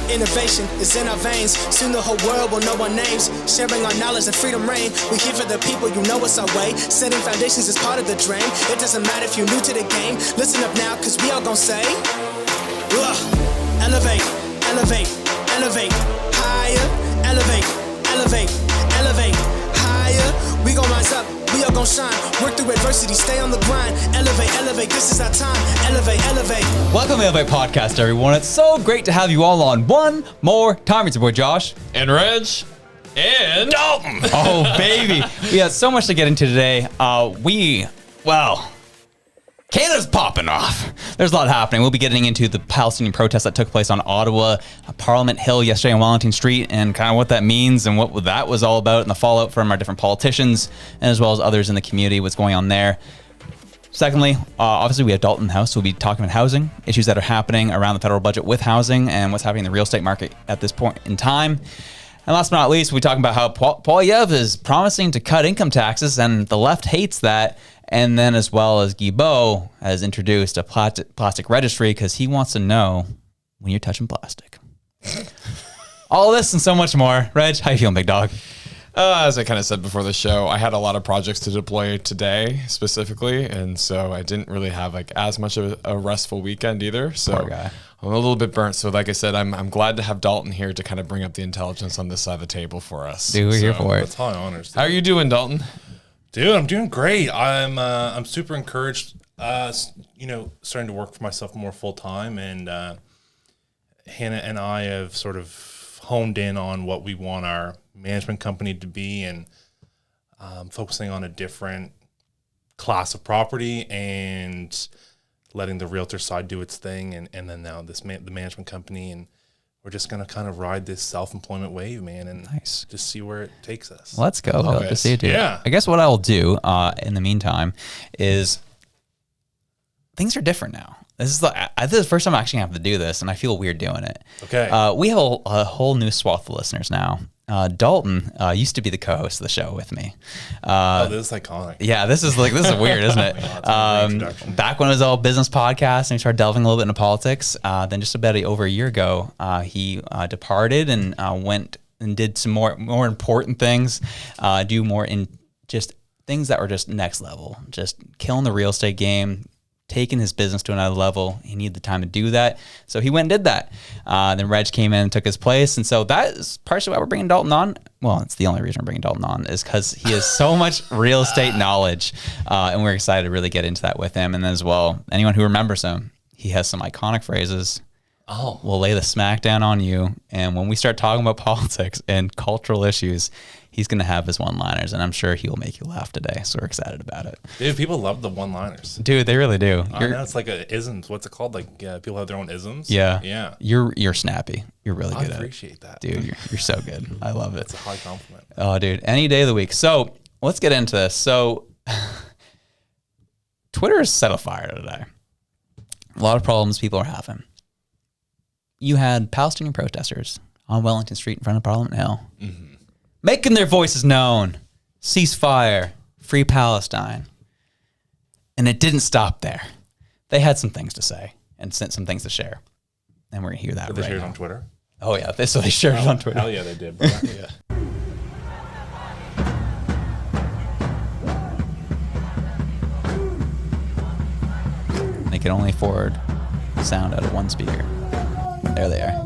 Innovation is in our veins. Soon the whole world will know our names. Sharing our knowledge and freedom reign. We here for the people, you know it's our way. Setting foundations is part of the dream. It doesn't matter if you're new to the game. Listen up now, cause we all gon' say, elevate, elevate, elevate, higher, elevate, elevate, elevate, higher. We gon' rise up, we all gon' shine. Work through adversity, stay on the grind. Elevate, elevate, this is our time. Elevate, elevate. Welcome to the Elevate Podcast, everyone. It's so great to have you all on one more time. It's your boy Josh. And Reg. And Dalton. Oh, baby. We have so much to get into today. Canada's popping off. There's a lot happening. We'll be getting into the Palestinian protests that took place on Ottawa, Parliament Hill yesterday on Wellington Street, and kind of what that means and what that was all about and the fallout from our different politicians and as well as others in the community, what's going on there. Secondly, obviously we have Dalton in the house, so we'll be talking about housing, issues that are happening around the federal budget with housing and what's happening in the real estate market at this point in time. And last but not least, we'll be talking about how Poilievre is promising to cut income taxes and the left hates that. And then as well as Guibault has introduced a plastic registry because he wants to know when you're touching plastic. All this and so much more. Reg, how you feeling, big dog? As I kind of said before the show, I had a lot of projects to deploy today specifically, and so I didn't really have like as much of a restful weekend either. So Poor guy. I'm a little bit burnt. So like I said, I'm glad to have Dalton here to kind of bring up the intelligence on this side of the table for us. Dude, we're here for it. That's high honors. How are you doing, Dalton? Dude, I'm doing great. I'm super encouraged. Starting to work for myself more full time, and Hannah and I have sort of honed in on what we want our management company to be, and focusing on a different class of property and letting the realtor side do its thing, and then now the management company, and we're just going to kind of ride this self-employment wave, man, and just see where it takes us. Let's go. Good to see you, dude. Yeah. I guess what I'll do in the meantime is things are different now. This is the first time I actually have to do this, and I feel weird doing it. Okay. We have a whole new swath of listeners now. Dalton used to be the co-host of the show with me. This is iconic. Yeah, this is weird, isn't it? Back when it was all business podcasts and we started delving a little bit into politics, then just about over a year ago, he departed and went and did some more important things, do more in just things that were just next level, just killing the real estate game, taking his business to another level. He needed the time to do that. So he went and did that. Then Reg came in and took his place. And so that is partially why we're bringing Dalton on. Well, it's the only reason we're bringing Dalton on is because he has so much real estate knowledge. And we're excited to really get into that with him. And then as well, anyone who remembers him, he has some iconic phrases. Oh, we'll lay the smack down on you. And when we start talking about politics and cultural issues, he's going to have his one-liners, and I'm sure he will make you laugh today. So we're excited about it. Dude, people love the one-liners. Dude, they really do. I know it's like a isms. What's it called? Like people have their own isms. Yeah. Yeah. You're snappy. You're really good at it. I appreciate that. Dude, you're so good. I love it. It's a high compliment. Oh, dude. Any day of the week. So let's get into this. So Twitter is set afire today. A lot of problems people are having. You had Palestinian protesters on Wellington Street in front of Parliament Hill. Mm-hmm. Making their voices known, ceasefire, free Palestine. And it didn't stop there. They had some things to say and sent some things to share. And we're going to hear that Did they share it now. on Twitter? Oh, yeah. So they shared it on Twitter. Hell yeah, they did. Bro. Yeah. They can only forward sound out of one speaker. There they are.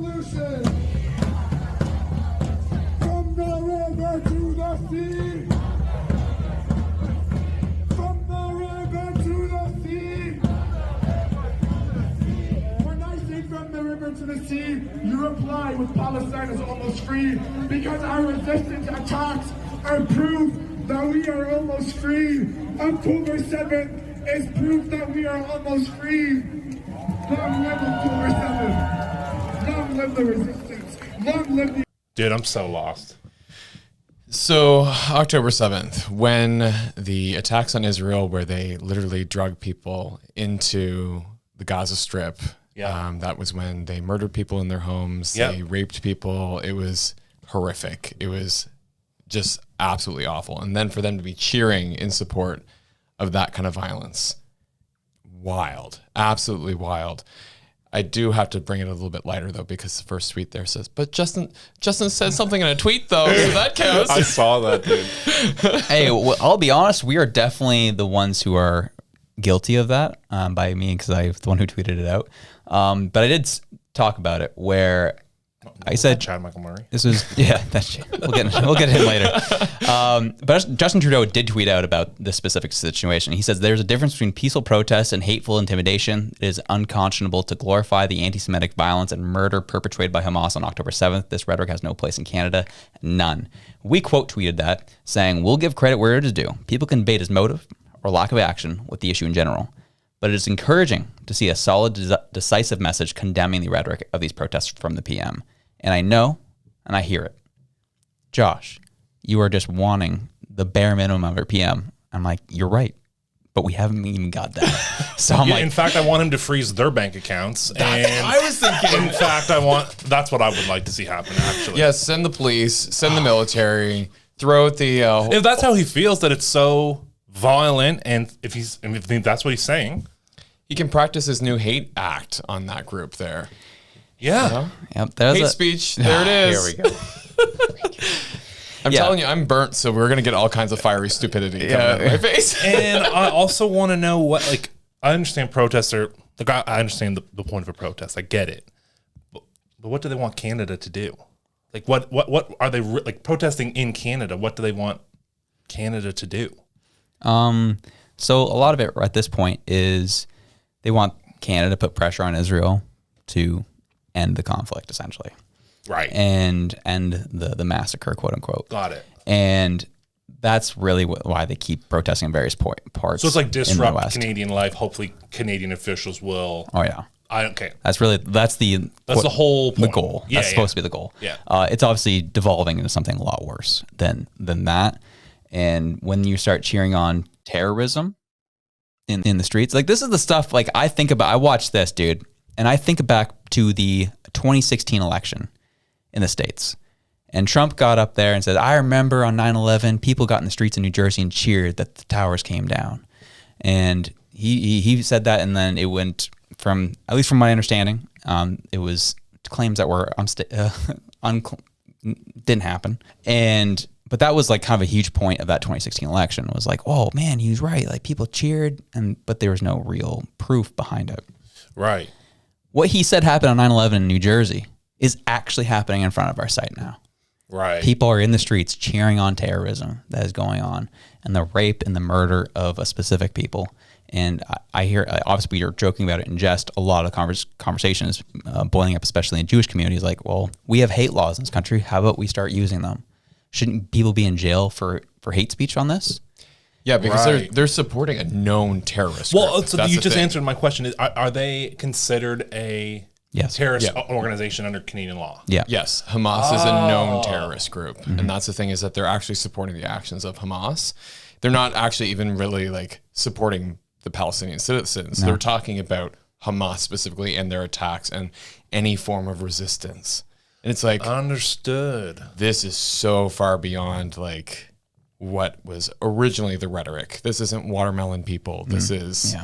To the sea, you reply with Palestine is almost free because our resistance attacks are proof that we are almost free. October 7th is proof that we are almost free. Long live October 7th. Long live the resistance. Long live the... Dude, I'm so lost. So October 7th, when the attacks on Israel, where they literally drug people into the Gaza Strip, that was when they murdered people in their homes. They raped people. It was horrific. It was just absolutely awful. And then for them to be cheering in support of that kind of violence, wild, absolutely wild. I do have to bring it a little bit lighter though, because the first tweet there says, but Justin said something in a tweet though, so that counts. I saw that, dude. Hey, well, I'll be honest. We are definitely the ones who are guilty of that, by me, because I'm the one who tweeted it out. But I did talk about it where I said Chad Michael Murray. this was that's we'll get him later. But Justin Trudeau did tweet out about this specific situation. He says there's a difference between peaceful protests and hateful intimidation. It is unconscionable to glorify the anti-Semitic violence and murder perpetrated by Hamas on October 7th. This rhetoric has no place in Canada. None. We quote tweeted that, saying, "We'll give credit where it is due. People can debate his motive or lack of action with the issue in general. But it is encouraging to see a solid, decisive message condemning the rhetoric of these protests from the PM. And I know, and I hear it. Josh, you are just wanting the bare minimum of your PM." I'm like, you're right, but we haven't even got that. So I'm like, in fact, I want him to freeze their bank accounts. And I was thinking. in fact, that's what I would like to see happen, actually. Yes, send the police, send the military, throw out the. If that's how he feels, that it's so violent, and if that's what he's saying, he can practice his new hate act on that group there. yeah. yep, there's Hate speech. There it is. Here we go. I'm telling you, I'm burnt, so we're gonna get all kinds of fiery stupidity coming out of my face. And I also want to know what, like, I understand protests are, like, I understand the point of a protest. I get it. But what do they want Canada to do? Like, what are they, like, protesting in Canada? What do they want Canada to do? So a lot of it at this point is they want Canada to put pressure on Israel to end the conflict, essentially. Right. And the massacre, quote unquote. Got it. And that's really why they keep protesting in various parts. So it's like in the disrupt West. Canadian life. Hopefully Canadian officials will. Oh yeah. That's the whole point. The goal. Yeah, that's supposed to be the goal. Yeah. It's obviously devolving into something a lot worse than that. And when you start cheering on terrorism in the streets, like, this is the stuff, like, I watch this, dude, and I think back to the 2016 election in the States. And Trump got up there and said, I remember on 9/11, people got in the streets in New Jersey and cheered that the towers came down. And he said that, and then it went from, at least from my understanding, it was claims that were didn't happen. But that was like kind of a huge point of that 2016 election, was like, oh man, he was right. Like, people cheered, but there was no real proof behind it. Right. What he said happened on 9/11 in New Jersey is actually happening in front of our sight now. Right. People are in the streets cheering on terrorism that is going on, and the rape and the murder of a specific people. And I hear, obviously, you're joking about it in jest. A lot of conversations boiling up, especially in Jewish communities, like, well, we have hate laws in this country. How about we start using them? Shouldn't people be in jail for hate speech on this? Yeah, because Right. they're supporting a known terrorist Well, group. so That's you the just thing. answered my question. Are they considered a Yes. terrorist Yeah. organization under Canadian law? Yeah. Yes, Hamas is a known terrorist group. And that's the thing, is that they're actually supporting the actions of Hamas. They're not actually even really like supporting the Palestinian citizens. They're talking about Hamas specifically and their attacks and any form of resistance. And it's like, Understood. this is so far beyond like what was originally the rhetoric. This isn't watermelon people. This is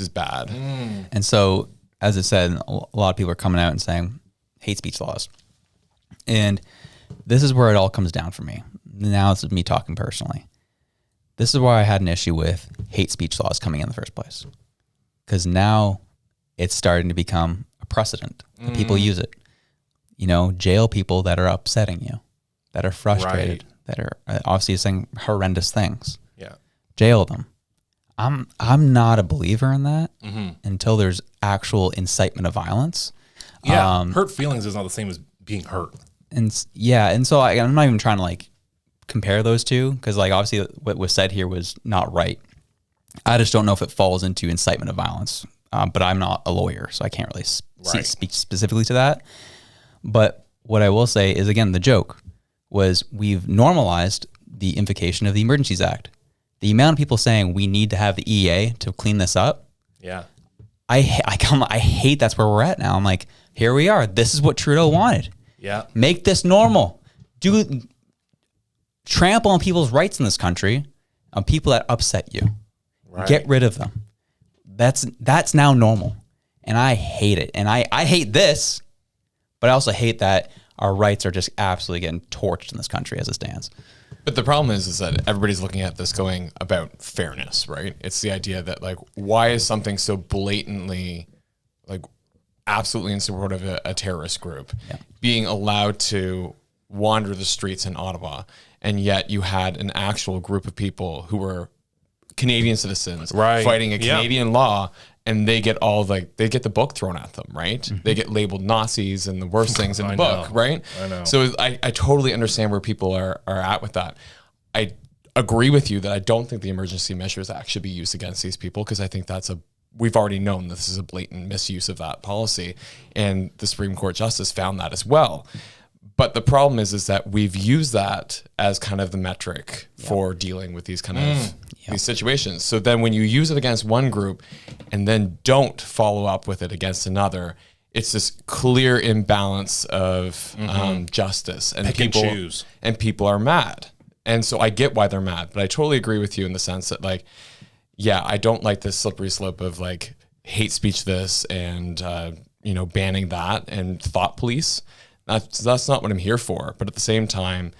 bad. And so, as I said, a lot of people are coming out and saying hate speech laws. And this is where it all comes down for me. Now it's me talking personally. This is why I had an issue with hate speech laws coming in the first place. Because now it's starting to become a precedent. People use it. You know, jail people that are upsetting you, that are frustrated, that are obviously saying horrendous things. Yeah. Jail them. I'm not a believer in that until there's actual incitement of violence. Yeah. Hurt feelings is not the same as being hurt. And so I'm not even trying to like compare those two, because like obviously what was said here was not right. I just don't know if it falls into incitement of violence. But I'm not a lawyer, so I can't really speak specifically to that. But what I will say is, again, the joke was we've normalized the invocation of the Emergencies Act. The amount of people saying we need to have the EA to clean this up. Yeah. I hate that's where we're at now. I'm like, here we are. This is what Trudeau wanted. Yeah. Make this normal. Trample on people's rights in this country, on people that upset you. Right. Get rid of them. That's now normal. And I hate it. And I hate this, but I also hate that our rights are just absolutely getting torched in this country as it stands. But the problem is that everybody's looking at this going about fairness, right? It's the idea that like, why is something so blatantly, like absolutely in support of a terrorist group being allowed to wander the streets in Ottawa, and yet you had an actual group of people who were Canadian citizens fighting a Canadian law, and they get they get the book thrown at them, right? Mm-hmm. They get labeled Nazis and the worst things in the book, right? I know. So I totally understand where people are at with that. I agree with you that I don't think the emergency measures act should be used against these people, because I think we've already known this is a blatant misuse of that policy, and the Supreme Court Justice found that as well. But the problem is that we've used that as kind of the metric for dealing with these kind of these situations. So then when you use it against one group and then don't follow up with it against another, it's this clear imbalance of justice, and people are mad. And so I get why they're mad, but I totally agree with you in the sense that like, yeah, I don't like this slippery slope of like hate speech this and, banning that and thought police. That's not what I'm here for. But at the same time,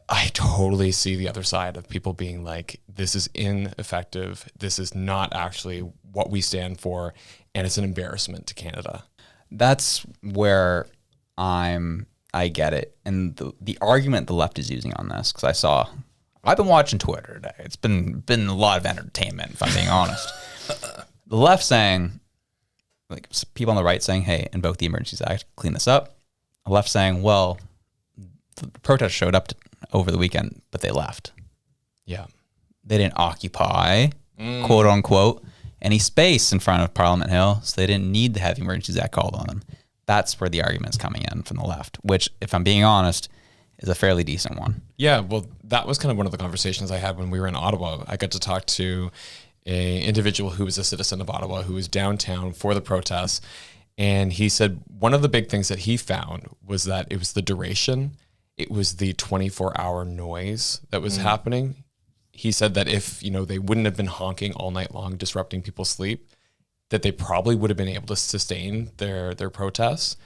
I totally see the other side of people being like, this is ineffective. This is not actually what we stand for. And it's an embarrassment to Canada. That's where I get it. And the argument the left is using on this, because I've been watching Twitter today. It's been a lot of entertainment, if I'm being honest. The left saying, like people on the right saying, hey, invoke the Emergencies Act, clean this up. The left saying, well, the protesters showed up over the weekend, but they left. Yeah. They didn't occupy, quote unquote, any space in front of Parliament Hill, so they didn't need to have the Emergencies Act called on them. That's where the argument's coming in from the left, which, if I'm being honest, is a fairly decent one. Yeah, well, that was kind of one of the conversations I had when we were in Ottawa. I got to talk to an individual who was a citizen of Ottawa who was downtown for the protests. And he said one of the big things that he found was that it was the duration. It was the 24-hour noise that was happening. He said that if, they wouldn't have been honking all night long, disrupting people's sleep, that they probably would have been able to sustain their protests.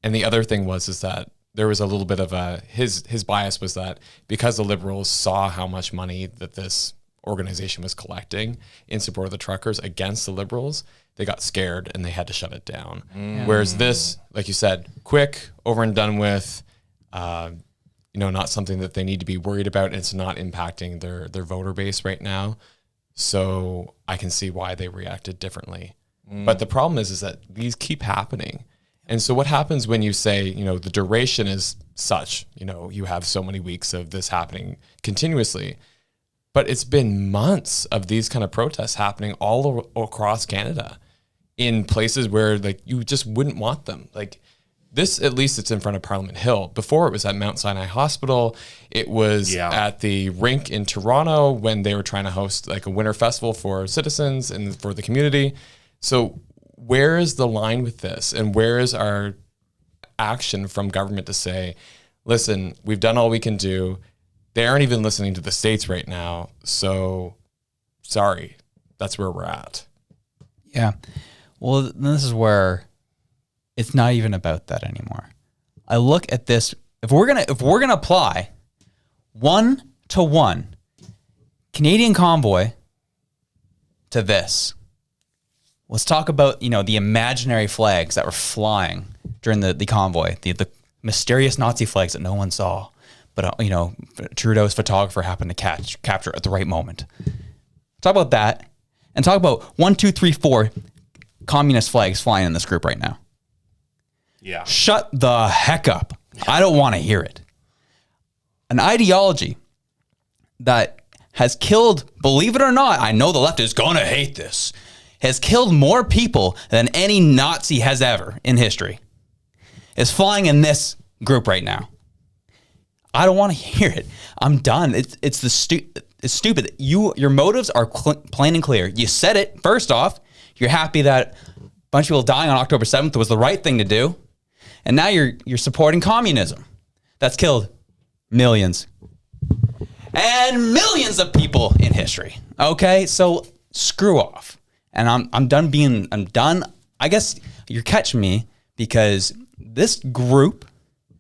And the other thing is that there was a little bit of his bias was that because the Liberals saw how much money that this organization was collecting in support of the truckers against the Liberals, they got scared and they had to shut it down. Whereas this, like you said, quick, over and done with, not something that they need to be worried about. And it's not impacting their voter base right now. So I can see why they reacted differently. But the problem is that these keep happening. And so what happens when you say, the duration is such, you have so many weeks of this happening continuously, but it's been months of these kind of protests happening all across Canada in places where like you just wouldn't want them. Like this, at least it's in front of Parliament Hill. Before it was at Mount Sinai Hospital. It was at the rink in Toronto when they were trying to host like a winter festival for citizens and for the community. So where is the line with this? And where is our action from government to say, listen, we've done all we can do. They aren't even listening to the states right now. So sorry, that's where we're at. Yeah. Well, this is where it's not even about that anymore. I look at this. If we're gonna apply 1-to-1 Canadian convoy to this, let's talk about the imaginary flags that were flying during the convoy, the mysterious Nazi flags that no one saw, but Trudeau's photographer happened to capture at the right moment. Talk about that, and talk about 1, 2, 3, 4 communist flags flying in this group right now. Yeah. Shut the heck up. I don't want to hear it. An ideology that has killed, believe it or not, I know the left is going to hate this, has killed more people than any Nazi has ever in history, is flying in this group right now. I don't want to hear it. I'm done. It's stupid. Your motives are plain and clear. You said it. First off, you're happy that a bunch of people dying on October 7th was the right thing to do. And now you're supporting communism. That's killed millions and millions of people in history. Okay? So screw off. And I'm done I guess you're catching me because this group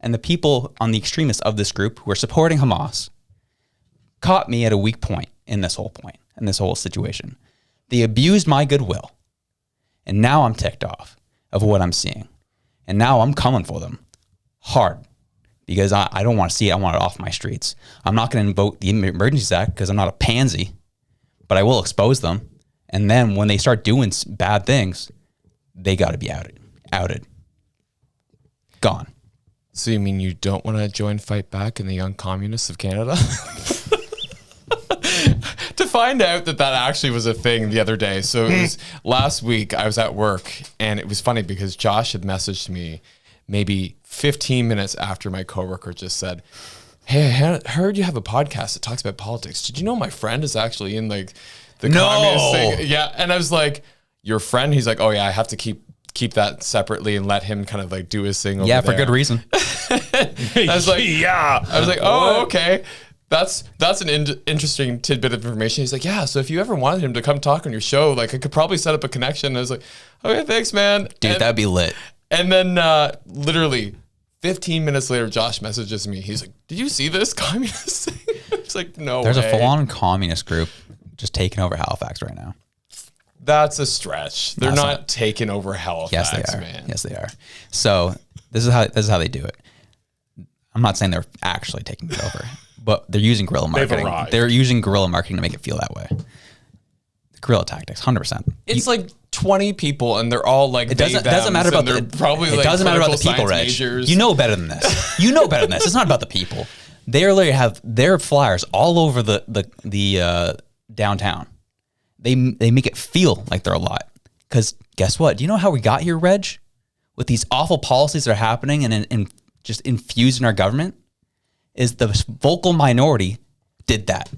and the people on the extremists of this group who are supporting Hamas caught me at a weak point in this whole situation. They abused my goodwill. And now I'm ticked off of what I'm seeing. And now I'm coming for them hard because I don't want to see it. I want it off my streets. I'm not going to invoke the Emergency Act because I'm not a pansy, but I will expose them. And then when they start doing bad things, they got to be outed. Gone. So you mean you don't want to join Fight Back and the Young Communists of Canada? To find out that actually was a thing the other day. So it was last week I was at work, and it was funny because Josh had messaged me maybe 15 minutes after my coworker just said, "Hey, I heard you have a podcast that talks about politics. Did you know my friend is actually in like the communist thing?" Yeah. And I was like, "Your friend?" He's like, "Oh yeah, I have to keep that separately and let him kind of like do his thing over Yeah, there." for good reason. I was like, "Yeah." I was like, "Oh, okay. That's an interesting tidbit of information." He's like, "Yeah, so if you ever wanted him to come talk on your show, like I could probably set up a connection." And I was like, "Okay, thanks, man." Dude, that'd be lit. And then literally 15 minutes later, Josh messages me. He's like, "Did you see this communist thing?" It's like, no There's way. a full-on communist group just taking over Halifax right now. That's a stretch. They're not taking over Halifax, Yes, they are. man. Yes, they are. So this is how they do it. I'm not saying they're actually taking it over, but they're using guerrilla marketing. They're using guerrilla marketing to make it feel that way. Guerrilla tactics, 100%. It's like 20 people, and they're all like, it doesn't matter about the people, Reg. majors. You know better than this. You know better than this. It's not about the people. They literally have their flyers all over the downtown. They make it feel like they're a lot. Because guess what? Do you know how we got here, Reg? With these awful policies that are happening and just infused in our government, is the vocal minority did that.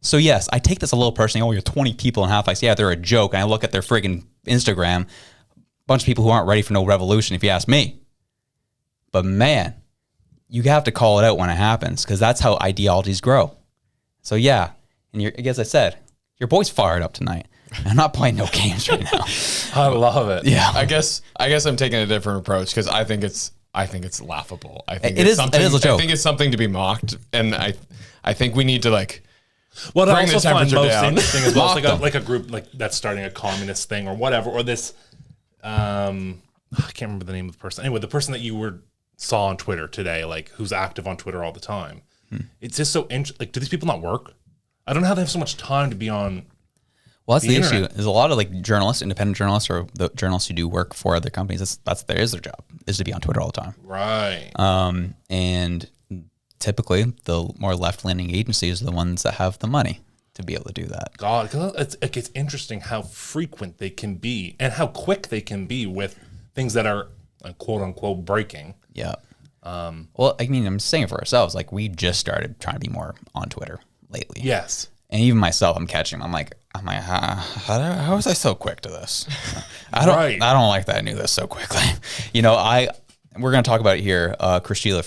So yes, I take this a little personally. Oh, you're 20 people in Halifax. Yeah, they're a joke. And I look at their friggin' Instagram, bunch of people who aren't ready for no revolution, if you ask me. But man, you have to call it out when it happens because that's how ideologies grow. So yeah, and as I said, your boy's fired up tonight. I'm not playing no games right now. I love it. Yeah, I guess I'm taking a different approach because I think it's laughable. I think it is a joke. I think it's something to be mocked, and I think we need to like. What I also find most down. interesting is well, like a group like that's starting a communist thing or whatever, or this. I can't remember the name of the person. Anyway, the person that you saw on Twitter today, like who's active on Twitter all the time. It's just so interesting. Like, do these people not work? I don't know how they have so much time to be on. Well, that's the issue. There's a lot of like journalists, independent journalists, or the journalists who do work for other companies. That is their job, is to be on Twitter all the time. Right. And typically, the more left-leaning agencies are the ones that have the money to be able to do that. God, because it's interesting how frequent they can be and how quick they can be with things that are quote unquote breaking. Yeah. Well, I mean, I'm saying it for ourselves. Like, we just started trying to be more on Twitter lately. Yes. And even myself, I'm catching. I'm like, how was I so quick to this? I don't like that I knew this so quickly. You know, we're going to talk about it here. Christina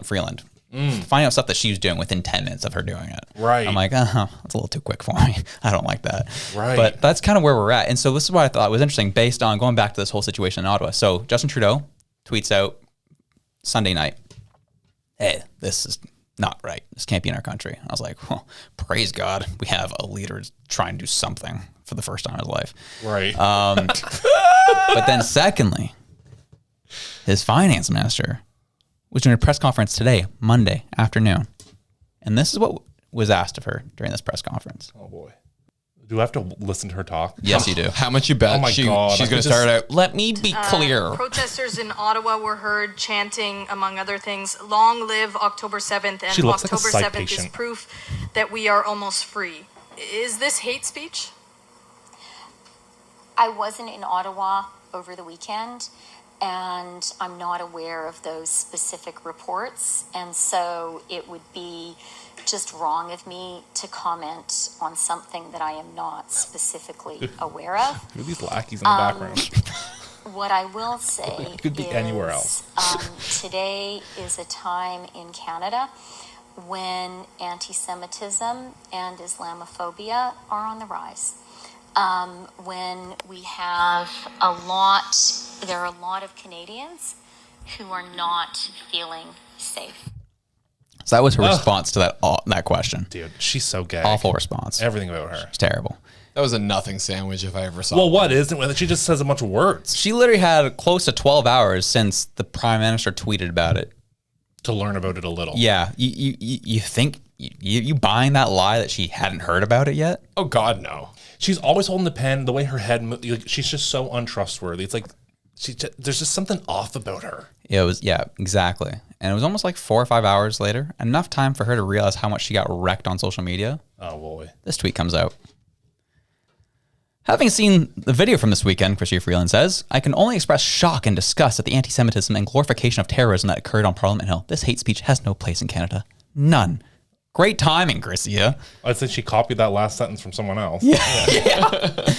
Freeland. Finding out stuff that she was doing within 10 minutes of her doing it. Right. I'm like, that's a little too quick for me. I don't like that. Right. But that's kind of where we're at. And so this is what I thought was interesting based on going back to this whole situation in Ottawa. So Justin Trudeau tweets out Sunday night, "Hey, this is not right. This can't be in our country." I was like, well, praise God. We have a leader trying to do something for the first time in his life. Right. But then secondly, his finance minister was doing a press conference today, Monday afternoon. And this is what was asked of her during this press conference. Oh, boy. Do I have to listen to her talk? Yes, you do. How much you bet? Oh, my God. She's going to start out. Let me be clear. Protesters in Ottawa were heard chanting, among other things, "Long live October 7th," and October 7th is proof that we are almost free. Is this hate speech? I wasn't in Ottawa over the weekend, and I'm not aware of those specific reports, and so it would be just wrong of me to comment on something that I am not specifically aware of. Who are these lackeys in the background? What I will say It could be anywhere else. Today is a time in Canada when anti-Semitism and Islamophobia are on the rise. when we have there are a lot of Canadians who are not feeling safe. So that was her response to that question. Dude, she's so gay. Awful response. Everything about her. It's terrible. That was a nothing sandwich if I ever saw Well, one. what isn't it? She just says a bunch of words She literally had close to 12 hours since the Prime Minister tweeted about it. to learn about it a little. Yeah. You think, you buying that lie that she hadn't heard about it yet? Oh, God, no. She's always holding the pen, the way her head moves. Like, she's just so untrustworthy. It's like, there's just something off about her. It was, yeah, exactly. And it was almost like 4 or 5 hours later, enough time for her to realize how much she got wrecked on social media. Oh, boy. This tweet comes out. Having seen the video from this weekend, Chrystia Freeland says, I can only express shock and disgust at the anti-Semitism and glorification of terrorism that occurred on Parliament Hill. This hate speech has no place in Canada. None. Great timing, Chrystia. I'd say she copied that last sentence from someone else. Yeah.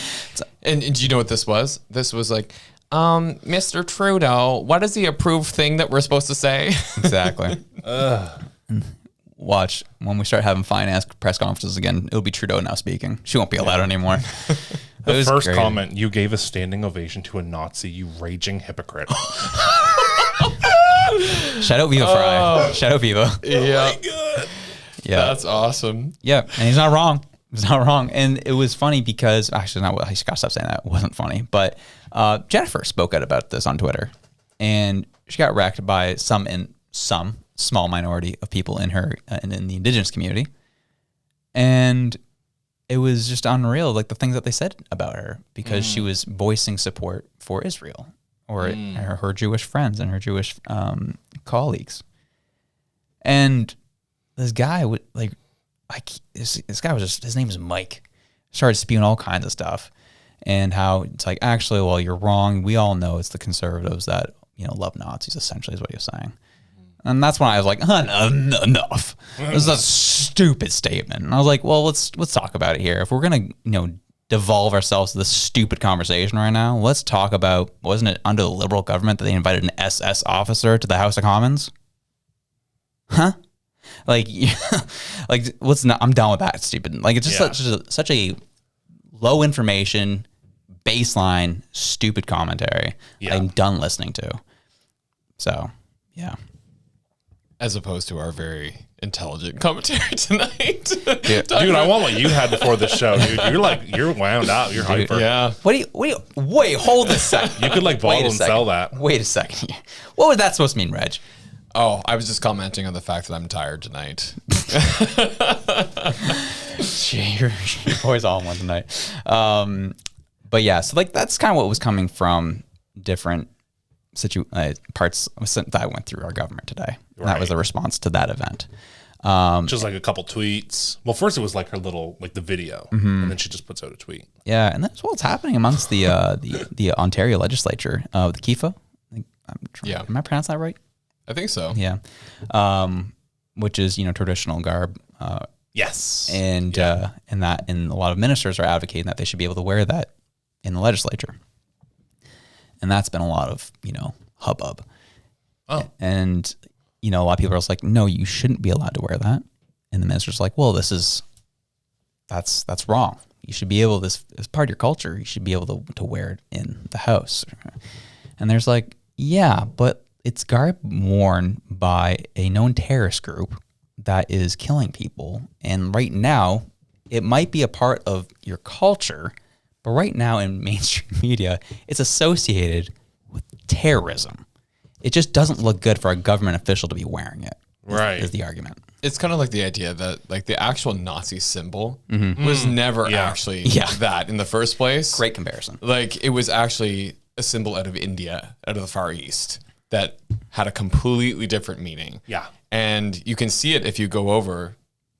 And do you know what this was? This was like, Mr. Trudeau, what is the approved thing that we're supposed to say? Exactly. Watch, when we start having finance press conferences again, it'll be Trudeau now speaking. She won't be allowed anymore. The first comment, you gave a standing ovation to a Nazi, you raging hypocrite. Shout out Viva Fry. Shout out Viva. Yeah. Yeah. That's awesome. Yeah. And he's not wrong. He's not wrong. And it was funny because, actually, not. I gotta stop saying that. It wasn't funny. But Jennifer spoke out about this on Twitter. And she got wrecked by some small minority of people in the Indigenous community. And it was just unreal, like the things that they said about her, because she was voicing support for Israel or her Jewish friends and her Jewish colleagues. And this guy would this guy was just, his name is Mike, started spewing all kinds of stuff, and how it's like, actually, well, you're wrong. We all know it's the conservatives that, love Nazis, essentially, is what he was saying. And that's when I was like, enough. This is a stupid statement. And I was like, well, let's talk about it here. If we're gonna, devolve ourselves to this stupid conversation right now, let's talk about, wasn't it under the Liberal government that they invited an SS officer to the House of Commons? Huh? Like, I'm done with that stupid. Like, it's just such a low information, baseline, stupid commentary. Yeah. I'm done listening to. So, yeah. As opposed to our very intelligent commentary tonight. Dude, I want what you had before the show, dude. You're wound up. You're hyper. Yeah. Wait, hold a second. You could bottle and sell that. Wait a second. What was that supposed to mean, Reg? Oh, I was just commenting on the fact that I'm tired tonight. Your boy's all in one tonight. But yeah, so that's kind of what was coming from different parts that I went through our government today. Right. That was a response to that event. Just like a couple tweets. Well, first it was like her little, the video, and then she just puts out a tweet. Yeah, and that's what's happening amongst the Ontario legislature, the KIFA. Am I pronouncing that right? I think so. Yeah. Which is, traditional garb. Yes. And a lot of ministers are advocating that they should be able to wear that in the legislature. And that's been a lot of, hubbub. Oh. And, a lot of people are just like, no, you shouldn't be allowed to wear that. And the minister's like, well, that's wrong. You should be able, this as part of your culture, you should be able to wear it in the house. And there's like, yeah, but it's garb worn by a known terrorist group that is killing people. And right now, it might be a part of your culture, but right now in mainstream media, it's associated with terrorism. It just doesn't look good for a government official to be wearing it. Is the argument. It's kind of like the idea that the actual Nazi symbol was never actually that in the first place. Great comparison. It was actually a symbol out of India, out of the Far East, that had a completely different meaning. Yeah. And you can see it if you go over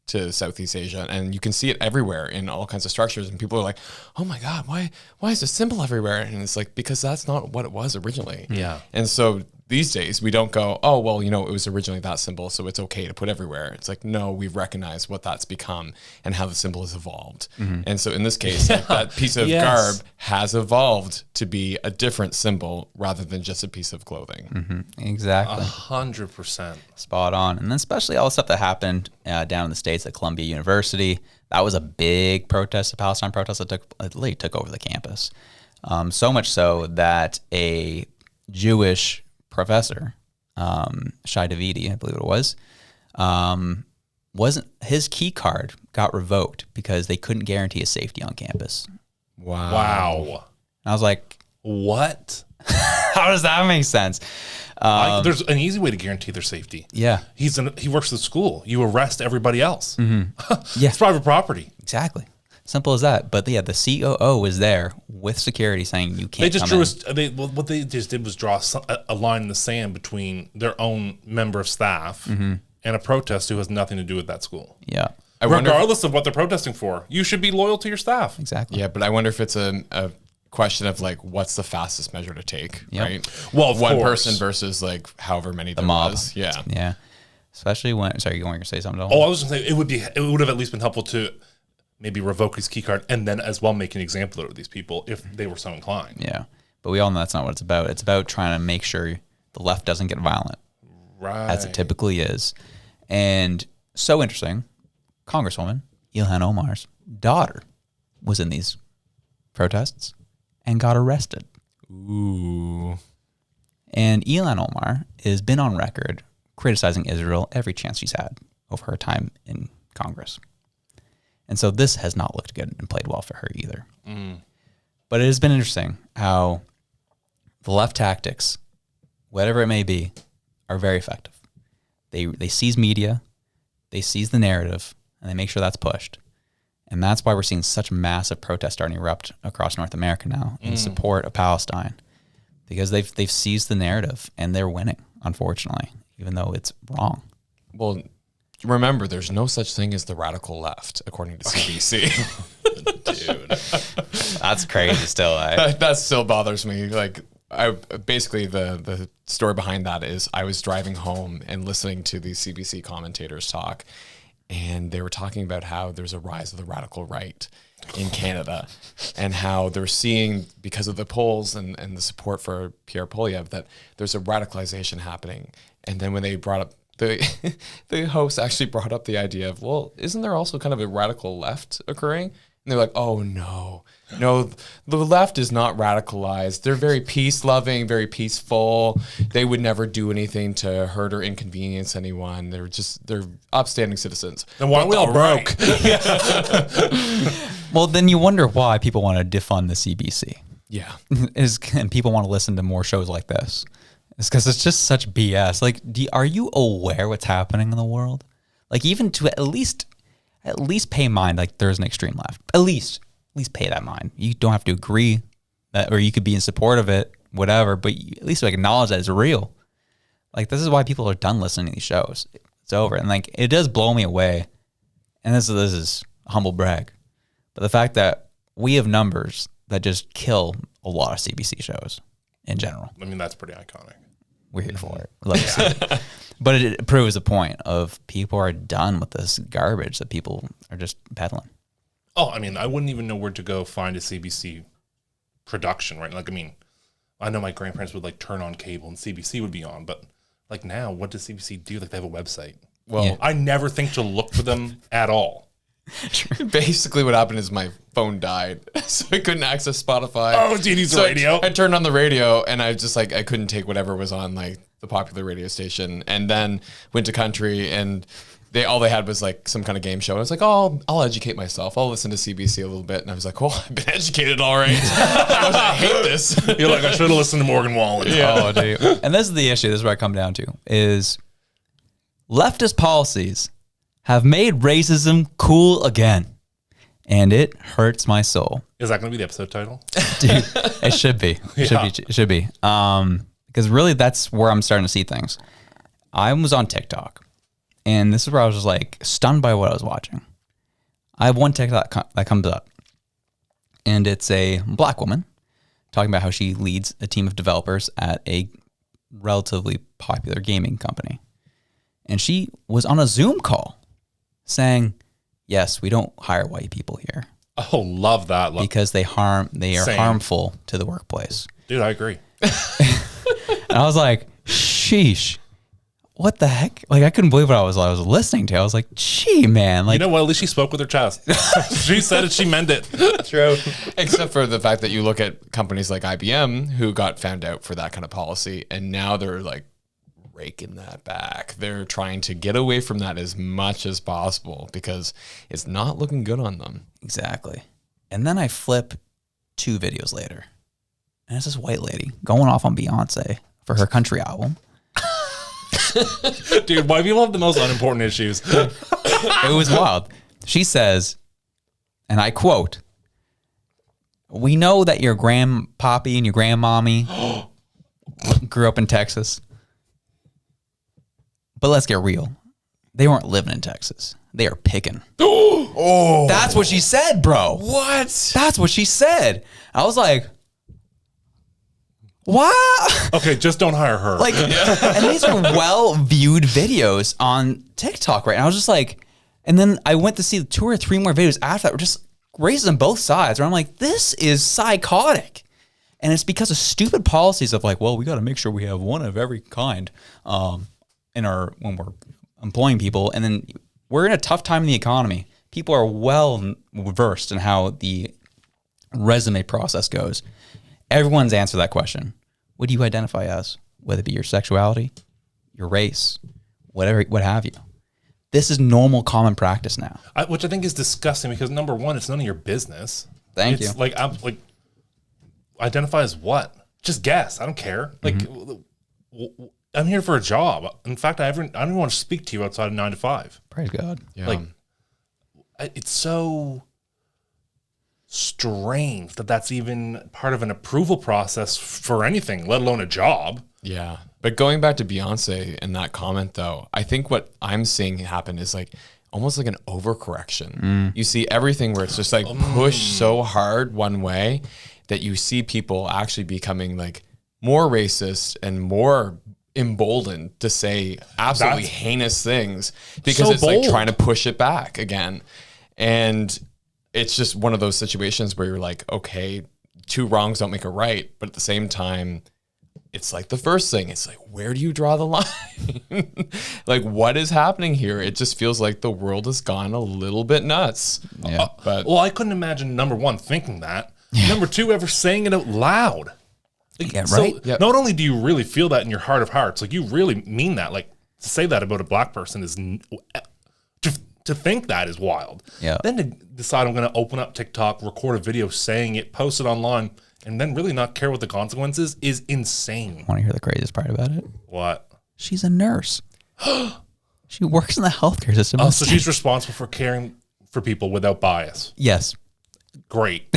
to Southeast Asia, and you can see it everywhere in all kinds of structures, and people are like, oh my God, why is a symbol everywhere? And it's like, because that's not what it was originally. Yeah. And so these days we don't go, oh, well, it was originally that symbol, so it's okay to put everywhere. It's like, no, we've recognized what that's become and how the symbol has evolved. And so in this case, like, that piece of garb has evolved to be a different symbol rather than just a piece of clothing. Exactly. 100%. Spot on. And then especially all the stuff that happened down in the States at Columbia University. That was a big protest, a Palestine protest that took over the campus. So much so that a Jewish professor, Shai Davidi, I believe it was, his key card got revoked because they couldn't guarantee his safety on campus. Wow. And I was like, what? how does that make sense? There's an easy way to guarantee their safety. Yeah. He works at the school. You arrest everybody else. Yeah. It's private property. Exactly. Simple as that. But yeah, the COO was there with security saying you can't. What they just did was draw a line in the sand between their own member of staff and a protest who has nothing to do with that school. Yeah. Regardless of what they're protesting for, you should be loyal to your staff. Exactly. Yeah, but I wonder if it's a question of like, what's the fastest measure to take, right? Well, of one course. person versus like however many there mob. was. Yeah. Yeah. Especially when, sorry, you want to say something? Oh, I was going to say it would have at least been helpful to maybe revoke his key card and then as well make an example of these people if they were so inclined. Yeah. But we all know that's not what it's about. It's about trying to make sure the left doesn't get violent. Right. As it typically is. And so interesting, Congresswoman Ilhan Omar's daughter was in these protests and got arrested. Ooh. And Ilhan Omar has been on record criticizing Israel every chance she's had over her time in Congress. And so this has not looked good and played well for her either. But it has been interesting how the left tactics, whatever it may be, are very effective. They seize media, they seize the narrative, and they make sure that's pushed. And that's why we're seeing such massive protests starting to erupt across North America now in support of Palestine, because they've seized the narrative and they're winning, unfortunately, even though it's wrong. Well, remember, there's no such thing as the radical left, according to CBC. Dude, that's crazy still. That still bothers me. Like, basically the story behind that is I was driving home and listening to these CBC commentators talk, and they were talking about how there's a rise of the radical right in Canada and how they're seeing, because of the polls and the support for Pierre Poilievre, that there's a radicalization happening. And then when they brought up the host actually brought up the idea of, well, isn't there also kind of a radical left occurring? And they're like, oh, no, the left is not radicalized. They're very peace-loving, very peaceful. They would never do anything to hurt or inconvenience anyone. They're upstanding citizens. Then why are we all broke? Well, then you wonder why people want to defund the CBC. Yeah. And people want to listen to more shows like this. It's because it's just such BS. Like, are you aware what's happening in the world? Like, even to at least pay mind, like there's an extreme left. At least pay that mind. You don't have to agree that, or you could be in support of it, whatever, but at least acknowledge that it's real. Like, this is why people are done listening to these shows. It's over. And like, it does blow me away. And this is a humble brag. But the fact that we have numbers that just kill a lot of CBC shows in general. I mean, that's pretty iconic. We're here for it. Love to see it. But it proves the point of people are done with this garbage that people are just peddling. Oh, I mean, I wouldn't even know where to go find a CBC production, right? Like, I mean, I know my grandparents would like turn on cable and CBC would be on, but like now, what does CBC do? Like, they have a website. Well, yeah. I never think to look for them at all. Basically, what happened is my phone died, so I couldn't access Spotify. Oh, do you need the radio? I turned on the radio, and I just like I couldn't take whatever was on like the popular radio station, and then went to country, and all they had was like some kind of game show. And I was like, oh, I'll educate myself. I'll listen to CBC a little bit, and I was like, well, I've been educated all right. I hate this. You're like, I should have listened to Morgan Wallen. Yeah. Oh, dude. And this is the issue. This is where I come down to is leftist policies have made racism cool again, and it hurts my soul. Is that going to be the episode title? Dude, it should be. It should be. Because really, that's where I'm starting to see things. I was on TikTok, and this is where I was just like stunned by what I was watching. I have one TikTok that comes up, and it's a black woman talking about how she leads a team of developers at a relatively popular gaming company. And she was on a Zoom call saying, yes, we don't hire white people here. Oh, love that. Because they are Same. harmful to the workplace. Dude, I agree. And I was like, sheesh. What the heck? Like, I couldn't believe what I was listening to. I was like, gee, man. Like, You know what? At least she spoke with her chest. She said it. She meant it. true. Except for the fact that you look at companies like IBM who got found out for that kind of policy, and now they're like raking that back. They're trying to get away from that as much as possible because it's not looking good on them. Exactly. And then I flip 2 videos later, and it's this white lady going off on Beyonce for her country album. Dude, white people have the most unimportant issues. It was wild. She says, and I quote, "We know that your grandpappy and your grandmommy grew up in Texas, but let's get real. They weren't living in Texas. They are picking." Oh, that's what she said, bro. What? That's what she said. I was like, what? Okay, just don't hire her. Like, and these are well-viewed videos on TikTok right now. I was just like, and then I went to see 2 or 3 more videos after that were just raised on both sides where I'm like, this is psychotic. And it's because of stupid policies of like, well, we got to make sure we have one of every kind when we're employing people. And then we're in a tough time in the economy. People are well versed in how the resume process goes. Everyone's answered that question. What do you identify as? Whether it be your sexuality, your race, whatever, what have you. This is normal, common practice now. Which I think is disgusting because number one, it's none of your business. Thank you. Like, identify as what? Just guess. I don't care. Like, I'm here for a job. In fact, I don't even want to speak to you outside of 9 to 5. Praise God. Yeah. Like, it's so strange that that's even part of an approval process for anything, let alone a job. Yeah. But going back to Beyonce and that comment, though, I think what I'm seeing happen is like almost like an overcorrection. You see everything where it's just like pushed so hard one way that you see people actually becoming like more racist and more emboldened to say absolutely heinous things because so it's bold. like trying to push it back again. And it's just one of those situations where you're like, okay, 2 wrongs don't make a right. But at the same time, it's like the first thing. It's like, where do you draw the line? Like, what is happening here? It just feels like the world has gone a little bit nuts. Yeah. But Well, I couldn't imagine, number one, thinking that. Number 2, ever saying it out loud. Like, Yeah, so right? Yep. not only do you really feel that in your heart of hearts, like you really mean that. Like to say that about a black person is to think that is wild. Yeah. Then to decide I'm going to open up TikTok, record a video saying it, post it online, and then really not care what the consequences is insane. Want to hear the craziest part about it? What? She's a nurse. She works in the healthcare system. Oh, so she's responsible for caring for people without bias. Yes. Great.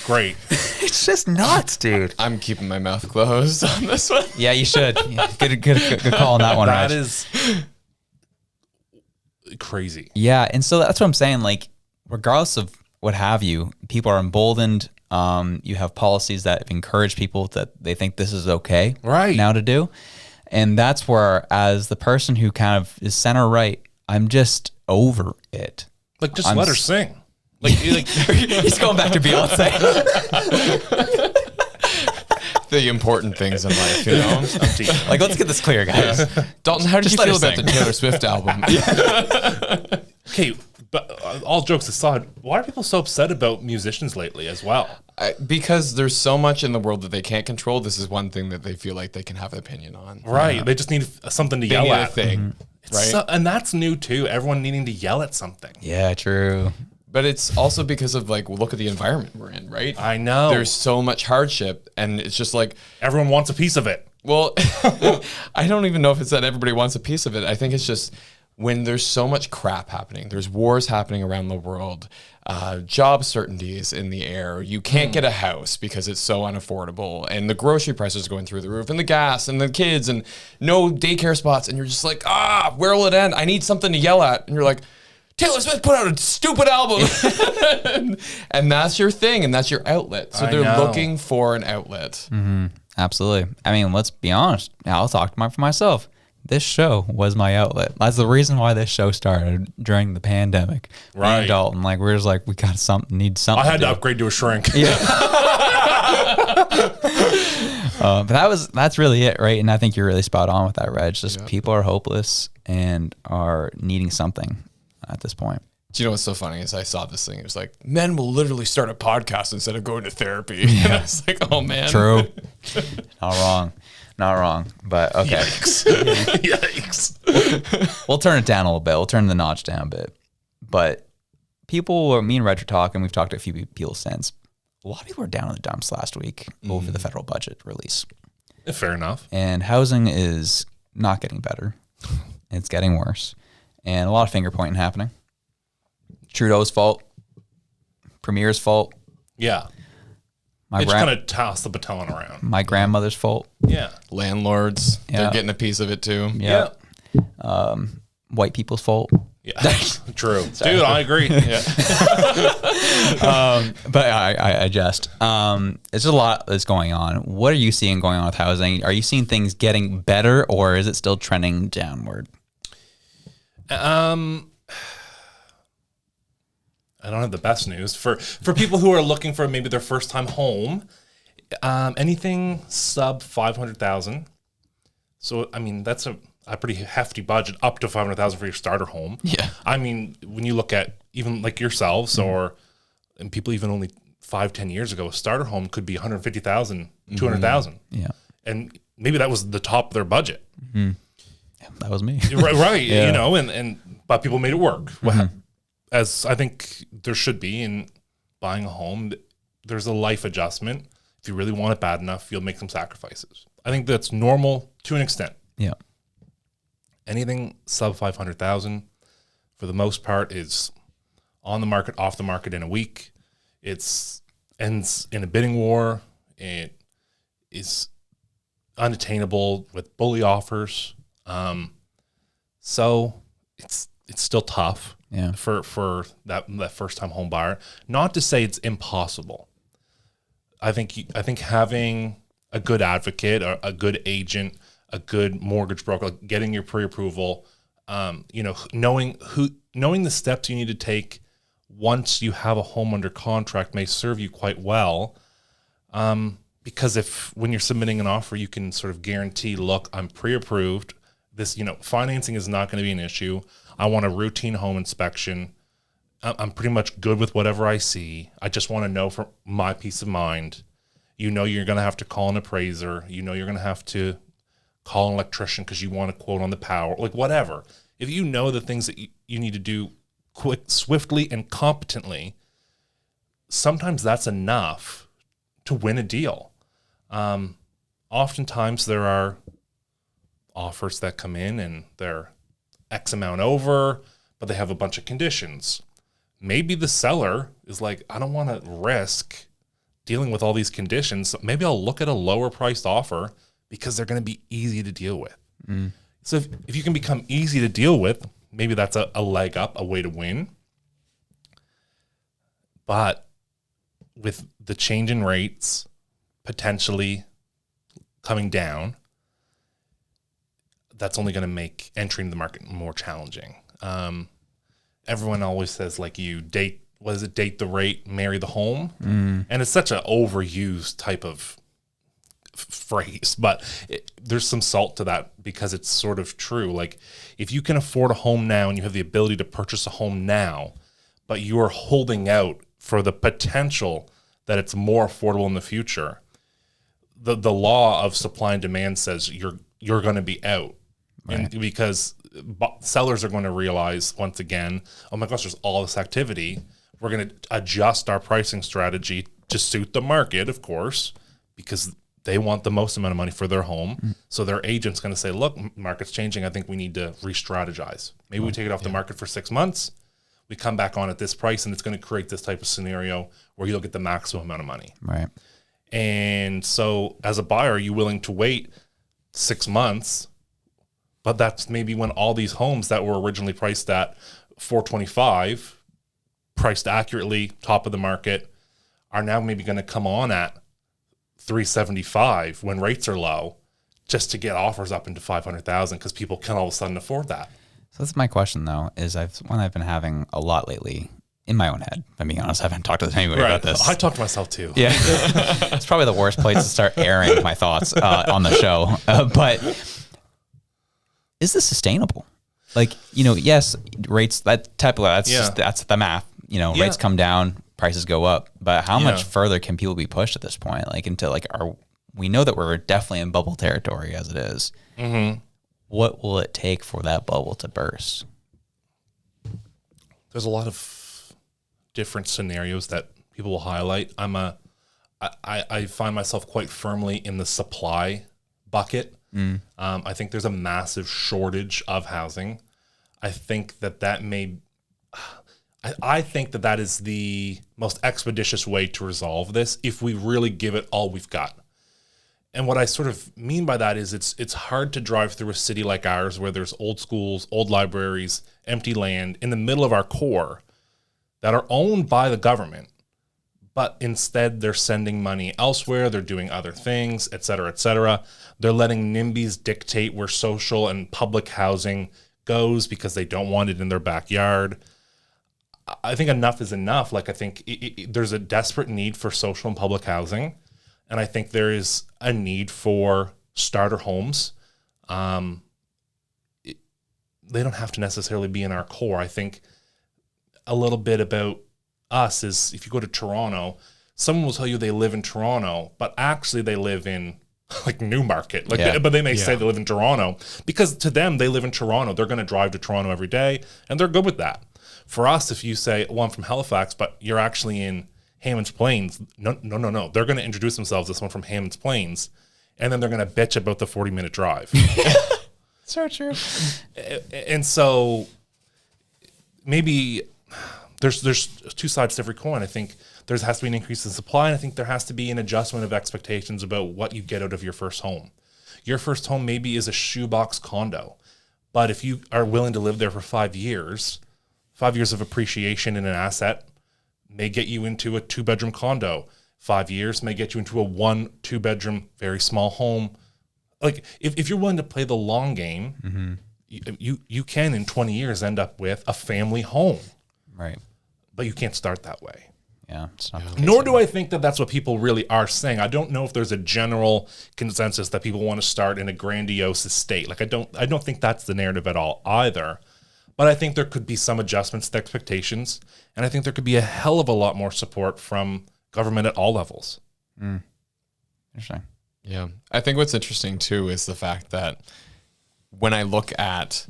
Great. It's just nuts, dude. I'm keeping my mouth closed on this one. Yeah, you should. Yeah, good call on that one, That Raj. is crazy. Yeah, and so that's what I'm saying. Like, regardless of what have you, people are emboldened. You have policies that encourage people that they think this is okay Right. now to do. And that's where, as the person who kind of is center right, I'm just over it. Like, just I'm let her s- sing. Like, He's going back to Beyonce. The important things in life, you know? Like, let's get this clear, guys. Dalton, how did Just you let feel her about sing. the Taylor Swift album? Okay, but all jokes aside, why are people so upset about musicians lately as well? Because there's so much in the world that they can't control. This is one thing that they feel like they can have an opinion on. Right. They just need something to They yell need a at. thing, right? So, and that's new too. Everyone needing to yell at something. Yeah, true. But it's also because of like, look at the environment we're in, right? I know. There's so much hardship, and it's just like, Everyone wants a piece of it. well, I don't even know if it's that everybody wants a piece of it. I think it's just when there's so much crap happening, there's wars happening around the world, job certainties in the air. You can't get a house because it's so unaffordable, and the grocery prices are going through the roof, and the gas, and the kids, and no daycare spots. And you're just like, where will it end? I need something to yell at. And you're like, Taylor Swift put out a stupid album. And that's your thing, and that's your outlet. So I they're know. looking for an outlet. Absolutely. I mean, let's be honest. I'll talk for myself. This show was my outlet. That's the reason why this show started during the pandemic. Right. Me and Dalton, like, we're just like, we got need something. I had to upgrade to a shrink. Yeah. But that's really it, right? And I think you're really spot on with that, Reg. Just people are hopeless and are needing something at this point. Do you know what's so funny is I saw this thing. It was like, men will literally start a podcast instead of going to therapy. And I was like, oh man. True. Not wrong. But okay. Yikes. We'll turn it down a little bit. We'll turn the notch down a bit. But me and Reg are talking. We've talked to a few people since. A lot of people were down in the dumps last week over the federal budget release. Fair enough. And housing is not getting better. It's getting worse. And a lot of finger pointing happening. Trudeau's fault. Premier's fault. Yeah. They just kind of toss the baton around. My grandmother's fault. Yeah. Landlords, Yeah. they're getting a piece of it too. Yeah. White people's fault. Yeah. True. Dude, I agree. Yeah. But I just, it's just a lot that's going on. What are you seeing going on with housing? Are you seeing things getting better, or is it still trending downward? I don't have the best news for people who are looking for maybe their first time home. Anything sub 500,000. So I mean that's a pretty hefty budget, up to 500,000 for your starter home. Yeah. I mean, when you look at even like yourselves and people even only 5-10 years ago, a starter home could be 150,000, 200,000. Yeah. And maybe that was the top of their budget. Mm-hmm. Yeah, that was me. Right. Yeah. You know, but people made it work. As I think there should be in buying a home, there's a life adjustment. If you really want it bad enough, you'll make some sacrifices. I think that's normal to an extent. Yeah. Anything sub 500,000, for the most part, is on the market, off the market in a week. It ends in a bidding war. It is unattainable with bully offers. So it's still tough. Yeah. For that first time home buyer. Not to say it's impossible. I think having a good advocate, or a good agent, a good mortgage broker, like getting your pre-approval, knowing the steps you need to take once you have a home under contract may serve you quite well. Because when you're submitting an offer, you can sort of guarantee, look, I'm pre-approved. This, financing is not going to be an issue. I want a routine home inspection. I'm pretty much good with whatever I see. I just want to know for my peace of mind. You're going to have to call an appraiser. You're going to have to call an electrician because you want a quote on the power, like whatever. If you know the things that you need to do quick, swiftly, and competently, sometimes that's enough to win a deal. Oftentimes there are offers that come in and they're X amount over, but they have a bunch of conditions. Maybe the seller is like, I don't want to risk dealing with all these conditions. Maybe I'll look at a lower priced offer because they're going to be easy to deal with. So if you can become easy to deal with, maybe that's a leg up, a way to win. But with the change in rates potentially coming down, that's only going to make entering the market more challenging. Everyone always says, like, date the rate, marry the home. And it's such an overused type of phrase, but there's some salt to that because it's sort of true. Like, if you can afford a home now and you have the ability to purchase a home now, but you are holding out for the potential that it's more affordable in the future, the law of supply and demand says you're going to be out. Right. And because sellers are going to realize once again, oh my gosh, there's all this activity. We're going to adjust our pricing strategy to suit the market, of course, because they want the most amount of money for their home. So their agent's going to say, look, market's changing. I think we need to re-strategize. Maybe we take it off the market for 6 months. We come back on at this price, and it's going to create this type of scenario where you'll get the maximum amount of money. Right. And so as a buyer, are you willing to wait 6 months? But that's maybe when all these homes that were originally priced at $425, priced accurately, top of the market, are now maybe going to come on at $375 when rates are low, just to get offers up into $500,000 because people can all of a sudden afford that. So that's my question though, is one I've been having a lot lately in my own head. If I'm being honest, I haven't talked to anybody about this. I talk to myself too. Yeah. It's probably the worst place to start airing my thoughts on the show. But is this sustainable? Like, yes, rates, that's the math. Rates come down, prices go up. But how much further can people be pushed at this point? Like we know that we're definitely in bubble territory as it is. Mm-hmm. What will it take for that bubble to burst? There's a lot of different scenarios that people will highlight. I find myself quite firmly in the supply bucket. I think there's a massive shortage of housing. I think that is the most expeditious way to resolve this if we really give it all we've got. And what I sort of mean by that is it's hard to drive through a city like ours where there's old schools, old libraries, empty land in the middle of our core that are owned by the government, but instead they're sending money elsewhere, they're doing other things, et cetera, et cetera. They're letting NIMBYs dictate where social and public housing goes because they don't want it in their backyard. I think enough is enough. Like, I think there's a desperate need for social and public housing, and I think there is a need for starter homes. They don't have to necessarily be in our core. I think a little bit about us is if you go to Toronto, someone will tell you they live in Toronto, but actually they live in like Newmarket. But they may say they live in Toronto because to them, they live in Toronto. They're going to drive to Toronto every day, and they're good with that. For us, if you say, well, I'm from Halifax, but you're actually in Hammonds Plains, no. They're going to introduce themselves as someone from Hammonds Plains, and then they're going to bitch about the 40-minute drive. So true. And so maybe there's two sides to every coin. I think there has to be an increase in supply, and I think there has to be an adjustment of expectations about what you get out of your first home. Your first home maybe is a shoebox condo, but if you are willing to live there for 5 years, 5 years of appreciation in an asset may get you into a 2-bedroom condo. 5 years may get you into a 1-2-bedroom, very small home. Like if you're willing to play the long game, you can in 20 years end up with a family home. Right. But you can't start that way. Yeah. It's not Nor do I think that that's what people really are saying. I don't know if there's a general consensus that people want to start in a grandiose estate. Like I don't think that's the narrative at all either. But I think there could be some adjustments to expectations, and I think there could be a hell of a lot more support from government at all levels. Interesting. Yeah. I think what's interesting too is the fact that when I look at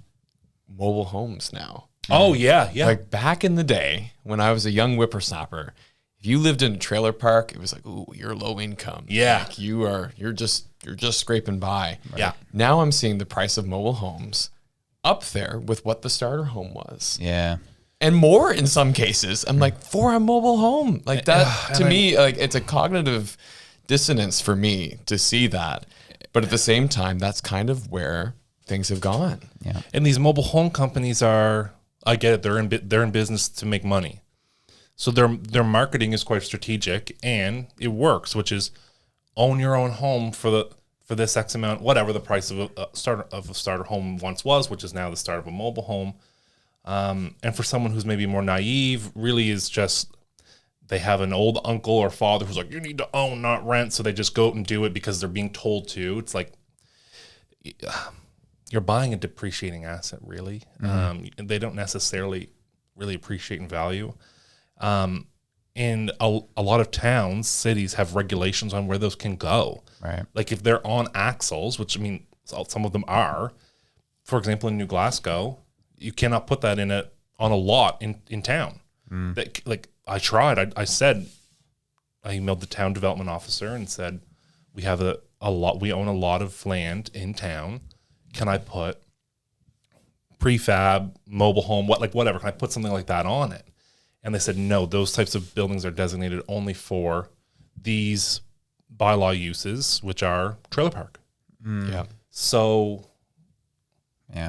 mobile homes now. Oh, yeah. Like back in the day when I was a young whippersnapper, if you lived in a trailer park, it was like, ooh, you're low income. Yeah. Like you're just scraping by. Right? Yeah. Now I'm seeing the price of mobile homes up there with what the starter home was. Yeah. And more in some cases. I'm like, for a mobile home. Like that to me, like it's a cognitive dissonance for me to see that. But at the same time, that's kind of where things have gone. Yeah. And these mobile home companies are, I get it, they're in business to make money. So their marketing is quite strategic, and it works, which is own your own home for this X amount, whatever the price of a starter home once was, which is now the start of a mobile home. And for someone who's maybe more naive, really is just they have an old uncle or father who's like, you need to own, not rent. So they just go out and do it because they're being told to. It's like you're buying a depreciating asset, really. They don't necessarily really appreciate in value. And a lot of towns, cities have regulations on where those can go. Right. Like if they're on axles, which I mean, some of them are, for example, in New Glasgow, you cannot put that on a lot in town. That, like I tried, I said, I emailed the town development officer and said, we have we own a lot of land in town. Can I put prefab, mobile home, whatever? Can I put something like that on it? And they said, no, those types of buildings are designated only for these bylaw uses, which are trailer park. Yeah. So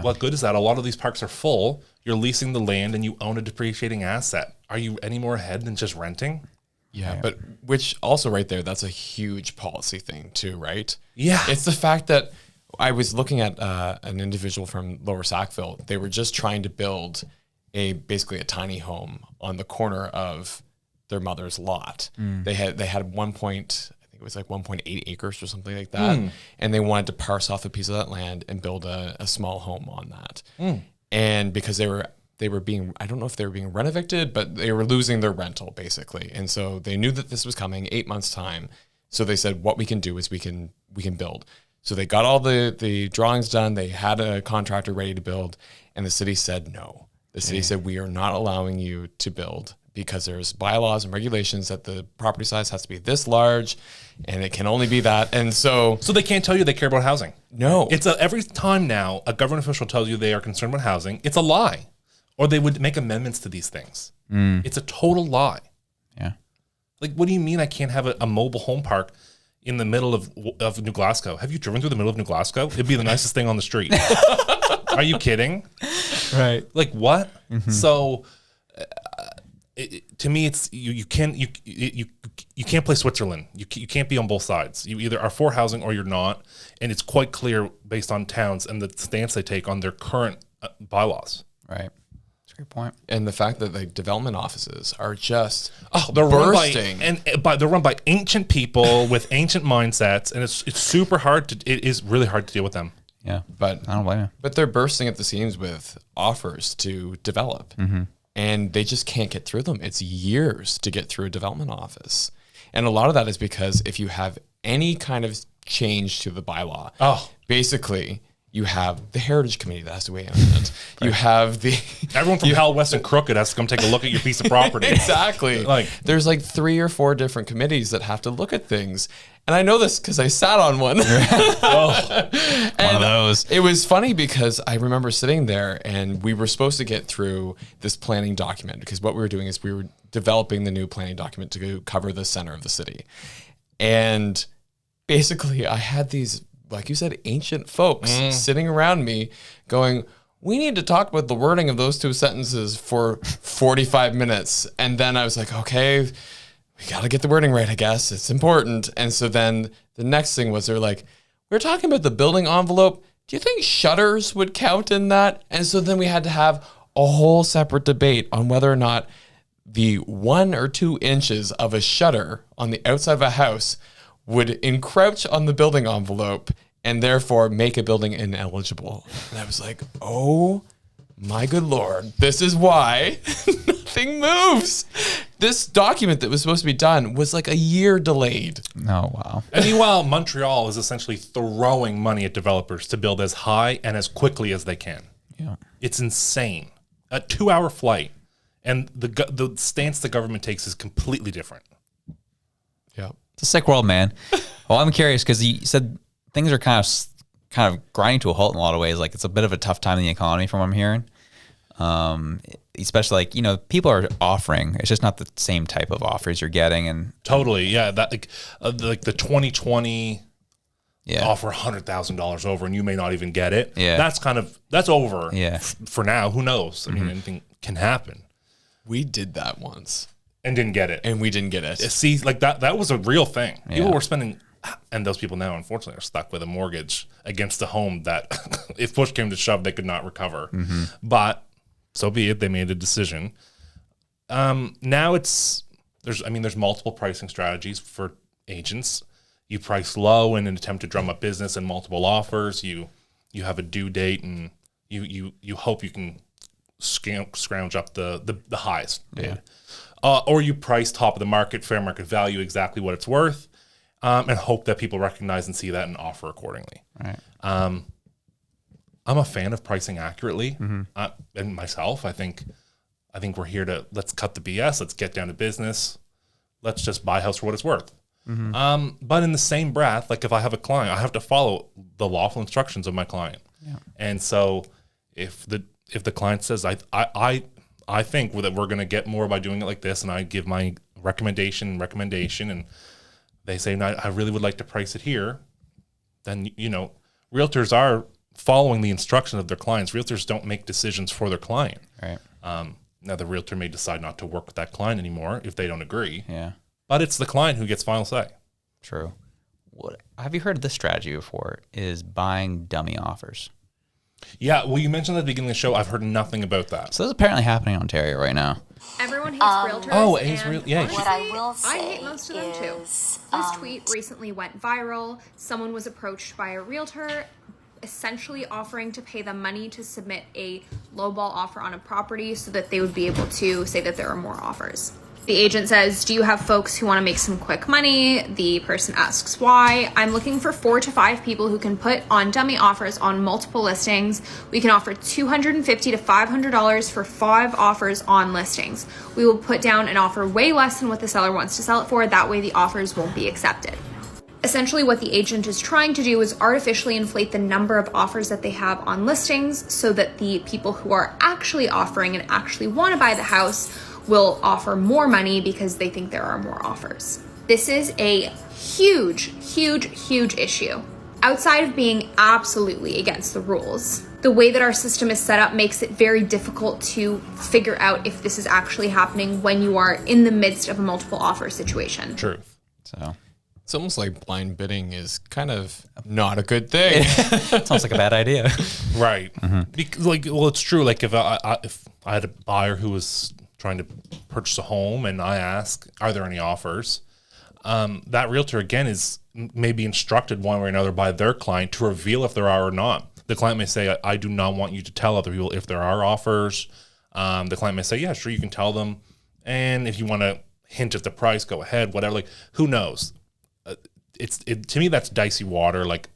what good is that? A lot of these parks are full. You're leasing the land and you own a depreciating asset. Are you any more ahead than just renting? Yeah, but which also right there, that's a huge policy thing too, right? Yeah. It's the fact that I was looking at an individual from Lower Sackville. They were just trying to build basically a tiny home on the corner of their mother's lot. They had I think it was like 1.8 acres or something like that. And they wanted to parse off a piece of that land and build a small home on that. And because they were being, I don't know if they were being rent evicted, but they were losing their rental basically. And so they knew that this was coming 8 months time. So they said, what we can do is we can build. So they got all the drawings done. They had a contractor ready to build, and the city said no. The city said, we are not allowing you to build because there's bylaws and regulations that the property size has to be this large, and it can only be that. And so they can't tell you they care about housing. No. It's every time now a government official tells you they are concerned about housing, it's a lie. Or they would make amendments to these things. It's a total lie. Yeah. Like, what do you mean I can't have a mobile home park in the middle of New Glasgow? Have you driven through the middle of New Glasgow? It'd be the nicest thing on the street. Are you kidding? Right. Like, what? So, to me, it's you can't play Switzerland. You can't be on both sides. You either are for housing or you're not, and it's quite clear based on towns and the stance they take on their current bylaws. Right. That's a great point. And the fact that the development offices are just They're bursting. they're run by ancient people with ancient mindsets, and it's super hard it is really hard to deal with them. Yeah. But I don't blame you. But they're bursting at the seams with offers to develop. And they just can't get through them. It's years to get through a development office. And a lot of that is because if you have any kind of change to the bylaw, basically you have the Heritage Committee that has to weigh in on it. You have everyone from Hell, West, and Crooked has to come take a look at your piece of property. Exactly. There's like 3 or 4 different committees that have to look at things. And I know this because I sat on one. One of those. It was funny because I remember sitting there and we were supposed to get through this planning document, because what we were doing is we were developing the new planning document to cover the center of the city. And basically I had these, like you said, ancient folks sitting around me going, we need to talk about the wording of those 2 sentences for 45 minutes. And then I was like, okay, we got to get the wording right, I guess. It's important. And so then the next thing was they're like, we're talking about the building envelope. Do you think shutters would count in that? And so then we had to have a whole separate debate on whether or not the 1 or 2 inches of a shutter on the outside of a house would encroach on the building envelope and therefore make a building ineligible. And I was like, oh my good Lord, this is why nothing moves. This document that was supposed to be done was like a year delayed. Oh, wow. And meanwhile, Montreal is essentially throwing money at developers to build as high and as quickly as they can. Yeah. It's insane. A 2-hour flight. And the stance the government takes is completely different. Yeah. It's a sick world, man. Well, I'm curious because you said things are kind of grinding to a halt in a lot of ways. Like, it's a bit of a tough time in the economy from what I'm hearing. Especially people are offering. It's just not the same type of offers you're getting. And totally, yeah. That like the 2020 offer $100,000 over, and you may not even get it. Yeah, that's over. Yeah, for now, who knows? I mean, anything can happen. We did that once and didn't get it, and we didn't get it. See, like that was a real thing. People were spending, and those people now, unfortunately, are stuck with a mortgage against a home that, if push came to shove, they could not recover. But so be it. They made a decision. Now there's multiple pricing strategies for agents. You price low in an attempt to drum up business and multiple offers. You have a due date, and you hope you can scrounge up the highest bid. Or you price top of the market, fair market value, exactly what it's worth, and hope that people recognize and see that and offer accordingly. Right. I'm a fan of pricing accurately, and myself, I think we're here to, let's cut the BS, let's get down to business, let's just buy a house for what it's worth. But in the same breath, like if I have a client, I have to follow the lawful instructions of my client. Yeah. And so if the client says, I think that we're going to get more by doing it like this, and I give my recommendation, and they say, no, I really would like to price it here, then, realtors are following the instruction of their clients. Realtors don't make decisions for their client. Right. Now the realtor may decide not to work with that client anymore if they don't agree. Yeah. but it's the client who gets final say. True. What have you heard of this strategy before? Is buying dummy offers. Yeah, well, you mentioned at the beginning of the show. I've heard nothing about that. So this is apparently happening in Ontario right now. Everyone hates realtors. Oh, it's real. Yeah. What I will say I hate most of them too. This tweet recently went viral. Someone was approached by a realtor, essentially offering to pay them money to submit a lowball offer on a property so that they would be able to say that there are more offers. The agent says, do you have folks who want to make some quick money? The person asks why. I'm looking for 4 to 5 people who can put on dummy offers on multiple listings. We can offer $250 to $500 for 5 offers on listings. We will put down an offer way less than what the seller wants to sell it for. That way the offers won't be accepted. Essentially what the agent is trying to do is artificially inflate the number of offers that they have on listings so that the people who are actually offering and actually want to buy the house will offer more money because they think there are more offers. This is a huge, huge, huge issue. Outside of being absolutely against the rules, the way that our system is set up makes it very difficult to figure out if this is actually happening when you are in the midst of a multiple offer situation. True. So It's almost like blind bidding is kind of not a good thing. sounds like a bad idea. Right. Because, well, it's true. Like if I had a buyer who was trying to purchase a home and I ask, are there any offers? That realtor, again, is maybe instructed one way or another by their client to reveal if there are or not. The client may say, I do not want you to tell other people if there are offers. The client may say, yeah, sure, you can tell them. And if you want to hint at the price, go ahead, whatever. Like, who knows? To me, that's dicey water. Like,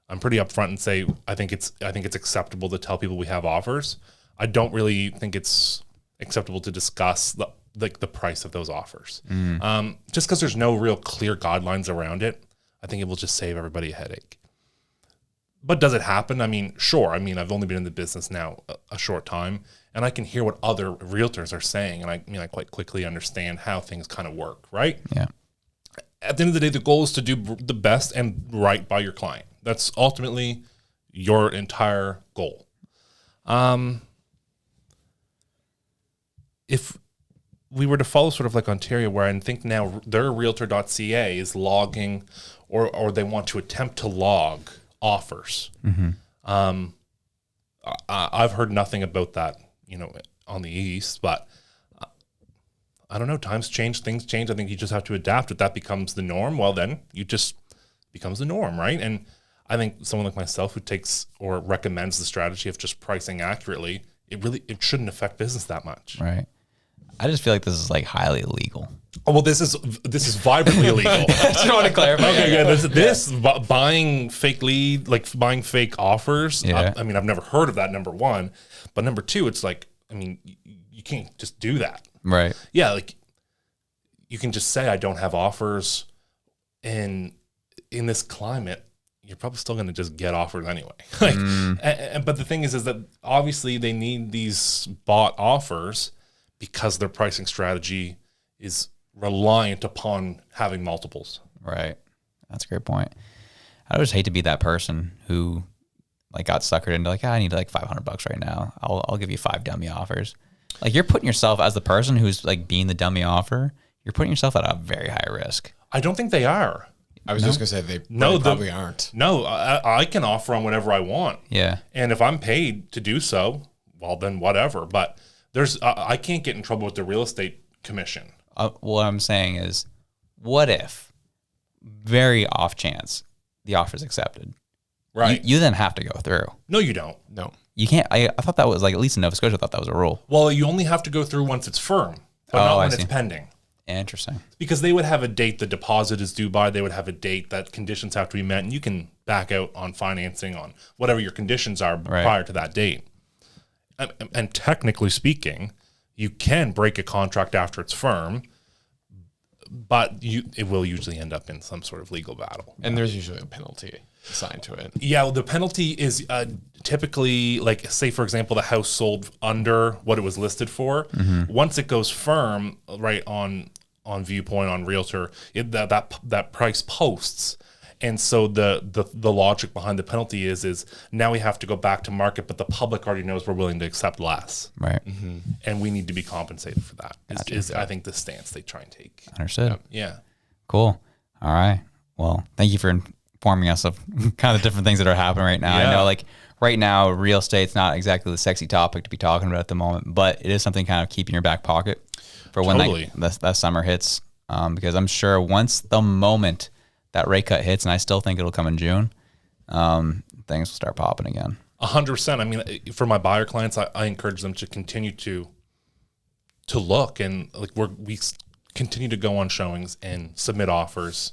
I'm pretty upfront and say, I think it's acceptable to tell people we have offers. I don't really think it's acceptable to discuss the price of those offers. Just because there's no real clear guidelines around it, I think it will just save everybody a headache. But does it happen? I mean, sure. I mean, I've only been in the business now a short time, and I can hear what other realtors are saying, and I quite quickly understand how things kind of work, right? Yeah. At the end of the day, the goal is to do the best and right by your client. That's ultimately your entire goal. If we were to follow sort of like Ontario, where I think now their realtor.ca is logging or they want to attempt to log offers. I've heard nothing about that, on the East, but I don't know. Times change, things change. I think you just have to adapt. If that becomes the norm, well, then you just becomes the norm, right? And I think someone like myself who takes or recommends the strategy of just pricing accurately, it shouldn't affect business that much. Right. I just feel like this is like highly illegal. Oh, well, this is vibrantly illegal. I just want to clarify. Okay, yeah, buying fake lead, like buying fake offers. Yeah. I mean, I've never heard of that, number one. But number two, it's like, I mean, you can't just do that. Right. Yeah, like you can just say I don't have offers, and in this climate, you're probably still going to just get offers anyway. But the thing is that obviously they need these bought offers because their pricing strategy is reliant upon having multiples. Right. That's a great point. I just hate to be that person who like got suckered into like, I need like $500 right now. I'll give you 5 dummy offers. Like you're putting yourself as the person who's like being the dummy offer, you're putting yourself at a very high risk. I don't think they are. I was just going to say they probably aren't. No, I can offer on whatever I want. Yeah. And if I'm paid to do so, well, then whatever. But I can't get in trouble with the real estate commission. What I'm saying is, what if, very off chance, the offer is accepted? Right. You then have to go through. No, you don't. No. You can't. I thought that was like, at least in Nova Scotia, I thought that was a rule. Well, you only have to go through once it's firm, but not when it's pending. Interesting. Because they would have a date the deposit is due by. They would have a date that conditions have to be met, and you can back out on financing on whatever your conditions are prior to that date. And technically speaking, you can break a contract after it's firm, but it will usually end up in some sort of legal battle. And there's usually a penalty assigned to it. Yeah, well, the penalty is typically, like, say, for example, the house sold under what it was listed for. Mm-hmm. Once it goes firm, right, on Viewpoint, on Realtor, that price posts, And so the logic behind the penalty is now we have to go back to market, but the public already knows we're willing to accept less. Right. And we need to be compensated for that. Gotcha. Is I think the stance they try and take. Understood. Yeah. Cool. All right. Well, thank you for informing us of kind of different things that are happening right now. Yeah. I know, like, right now, real estate's not exactly the sexy topic to be talking about at the moment, but it is something kind of keep in your back pocket for when that summer hits. Because I'm sure once the moment that rate cut hits, and I still think it'll come in June, things will start popping again. 100%. I mean, for my buyer clients, I encourage them to continue to look, and like we continue to go on showings and submit offers,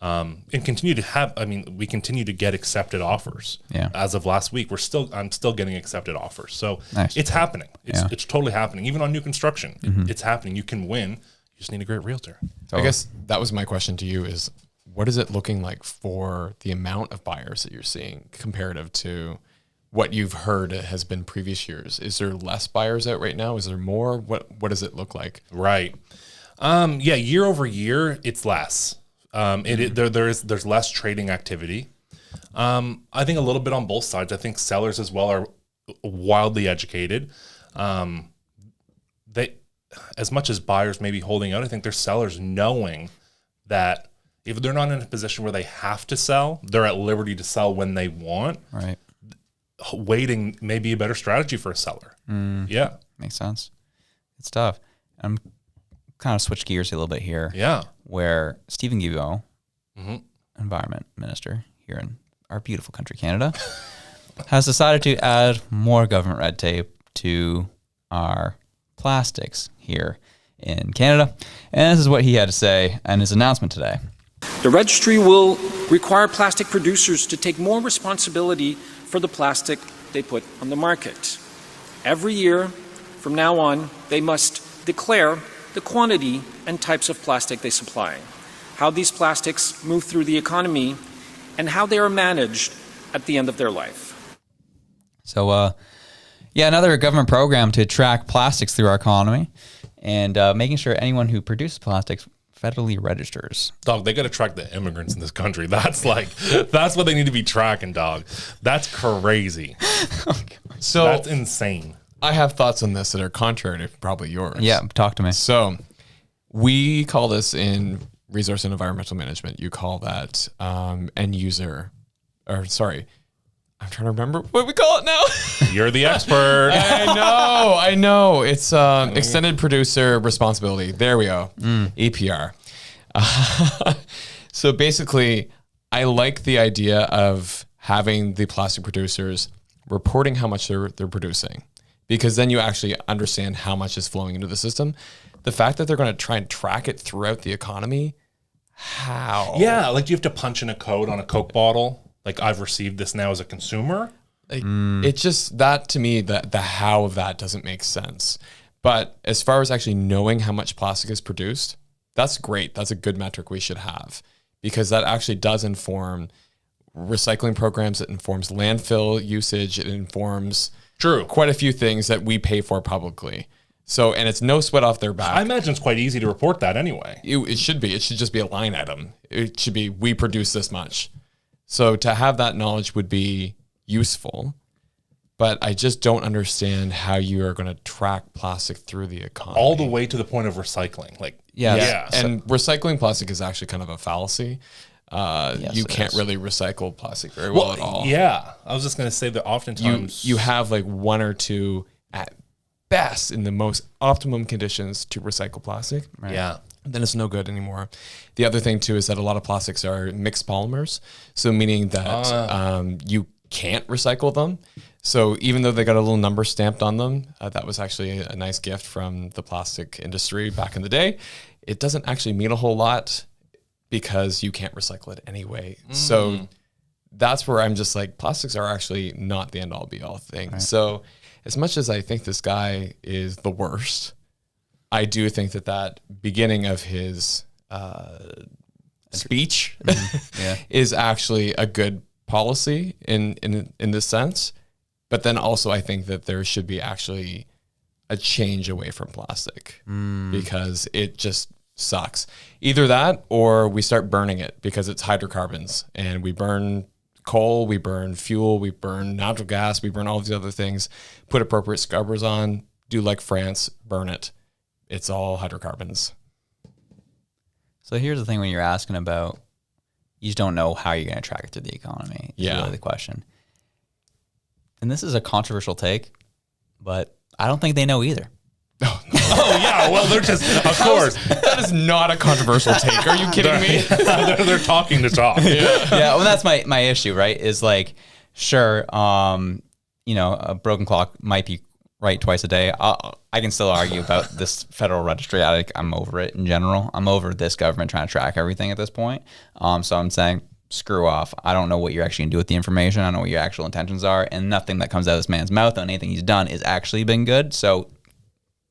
and continue to have. I mean, we continue to get accepted offers. Yeah. As of last week, I'm still getting accepted offers. So Nice. It's happening. It's totally happening. Even on new construction, Mm-hmm. it's happening. You can win. You just need a great realtor. I guess that was my question to you is, what is it looking like for the amount of buyers that you're seeing comparative to what you've heard has been previous years? Is there less buyers out right now? Is there more? What does it look like? Right. Yeah. Year over year, it's less. There's less trading activity. I think a little bit on both sides. I think sellers as well are wildly educated. As much as buyers may be holding out, I think there's sellers knowing that if they're not in a position where they have to sell, they're at liberty to sell when they want. Right. Waiting may be a better strategy for a seller. Yeah. Makes sense. Good stuff. I'm kind of switch gears a little bit here. Yeah. Where Stephen Guilbeault, Environment Minister here in our beautiful country, Canada, has decided to add more government red tape to our plastics here in Canada. And this is what he had to say in his announcement today. The registry will require plastic producers to take more responsibility for the plastic they put on the market. Every year from now on, they must declare the quantity and types of plastic they supply, how these plastics move through the economy, and how they are managed at the end of their life. So, another government program to track plastics through our economy and making sure anyone who produces plastics federally registers. Dog, they got to track the immigrants in this country. That's what they need to be tracking, dog. That's crazy. So that's insane. I have thoughts on this that are contrary to probably yours. Yeah, talk to me. So we call this in resource and environmental management. You call that end user, or sorry, I'm trying to remember what we call it now. You're the expert. I know. It's extended producer responsibility. There we go. EPR. So basically, I like the idea of having the plastic producers reporting how much they're producing, because then you actually understand how much is flowing into the system. The fact that they're going to try and track it throughout the economy, how? Yeah, like you have to punch in a code on a Coke bottle. Like, I've received this now as a consumer. Like, it's just that, to me, the how of that doesn't make sense. But as far as actually knowing how much plastic is produced, that's great. That's a good metric we should have, because that actually does inform recycling programs. It informs landfill usage. It informs quite a few things that we pay for publicly. So, and it's no sweat off their back. I imagine it's quite easy to report that anyway. It should be. It should just be a line item. It should be, we produce this much. So to have that knowledge would be useful, but I just don't understand how you are going to track plastic through the economy. All the way to the point of recycling. Like, yeah. And recycling plastic is actually kind of a fallacy. You can't really recycle plastic very well at all. Yeah. I was just going to say that oftentimes you have like one or two at best in the most optimum conditions to recycle plastic. Right. Yeah. Then it's no good anymore. The other thing too is that a lot of plastics are mixed polymers. So meaning that you can't recycle them. So even though they got a little number stamped on them, that was actually a nice gift from the plastic industry back in the day. It doesn't actually mean a whole lot because you can't recycle it anyway. So that's where I'm just like, plastics are actually not the end all be all thing. Right. So as much as I think this guy is the worst, I do think that beginning of his speech is actually a good policy in this sense. But then also I think that there should be actually a change away from plastic because it just sucks. Either that or we start burning it because it's hydrocarbons, and we burn coal, we burn fuel, we burn natural gas, we burn all these other things, put appropriate scrubbers on, do like France, burn it. It's all hydrocarbons. So here's the thing: when you're asking about, you just don't know how you're going to track it through the economy. Is really the question. And this is a controversial take, but I don't think they know either. Oh yeah, well they're just, of course. That is not a controversial take. Are you kidding me? they're talking to talk. Yeah, well that's my issue, right? Is like, sure, a broken clock might be right twice a day. I can still argue about this federal registry. I'm over it in general. I'm over this government trying to track everything at this point. So I'm saying, screw off. I don't know what you're actually going to do with the information. I don't know what your actual intentions are, and nothing that comes out of this man's mouth on anything he's done is actually been good. So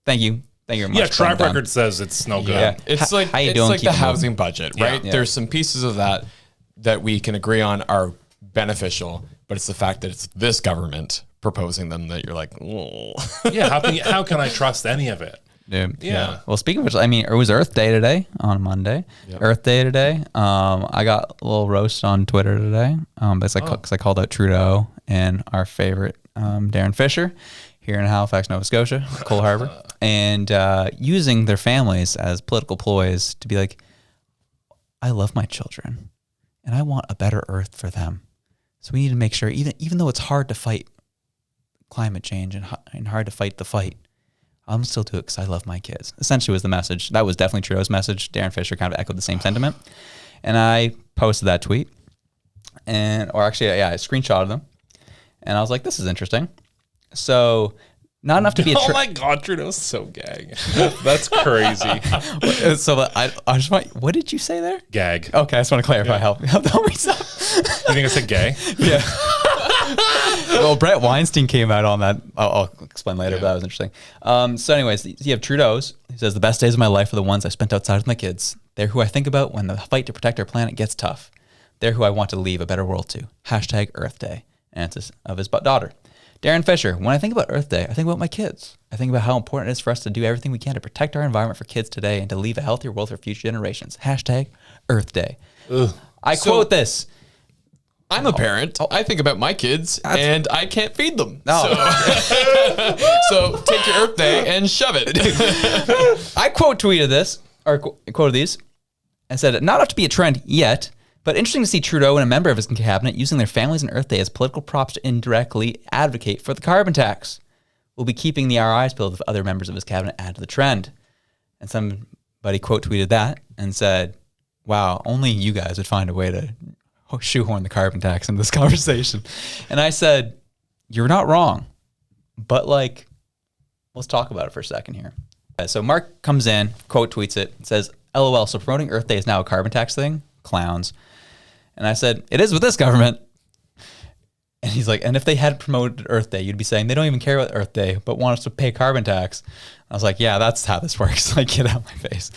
thank you very much. Yeah, track record says it's no good. Yeah. It's like the housing budget, right? Yeah. There's some pieces of that we can agree on are beneficial, but it's the fact that it's this government proposing them that you're like, oh. Yeah, how can I trust any of it? Yeah. Well, speaking of which, I mean, it was Earth Day today on Monday. Yep. Earth Day today. I got a little roast on Twitter today. But it's like, because I called out Trudeau and our favorite Darren Fisher here in Halifax, Nova Scotia, Cole Harbour, and using their families as political ploys to be like, I love my children and I want a better Earth for them. So we need to make sure, even though it's hard to fight climate change and hard to fight the fight, I'm still do it because I love my kids. Essentially was the message. That was definitely Trudeau's message. Darren Fisher kind of echoed the same sentiment. And I posted that tweet. I screenshotted them. And I was like, this is interesting. So not enough to be oh my God, Trudeau's so gag. That's crazy. So I just want, what did you say there? Gag. Okay, I just want to clarify. Help me stop. You think I said gay? Yeah. Well, Brett Weinstein came out on that. I'll explain later, but that was interesting. So anyways, you have Trudeau's. He says, the best days of my life are the ones I spent outside with my kids. They're who I think about when the fight to protect our planet gets tough. They're who I want to leave a better world to. # Earth Day. And it's of his daughter. Darren Fisher, when I think about Earth Day, I think about my kids. I think about how important it is for us to do everything we can to protect our environment for kids today and to leave a healthier world for future generations. # Earth Day. Ugh. I quote this. I'm a parent. I think about my kids, and I can't feed them. No. So take your Earth Day and shove it. I quoted these and said, not up to be a trend yet, but interesting to see Trudeau and a member of his cabinet using their families and Earth Day as political props to indirectly advocate for the carbon tax. We'll be keeping the eyes peeled if other members of his cabinet add to the trend. And somebody quote tweeted that and said, wow, only you guys would find a way to shoehorn the carbon tax in this conversation. And I said, you're not wrong, but let's talk about it for a second here. So Mark comes in, quote tweets it, says, LOL, so promoting Earth Day is now a carbon tax thing? Clowns. And I said, it is with this government. And he's like, and if they had promoted Earth Day, you'd be saying they don't even care about Earth Day, but want us to pay carbon tax. I was like, yeah, that's how this works. Like, get out of my face.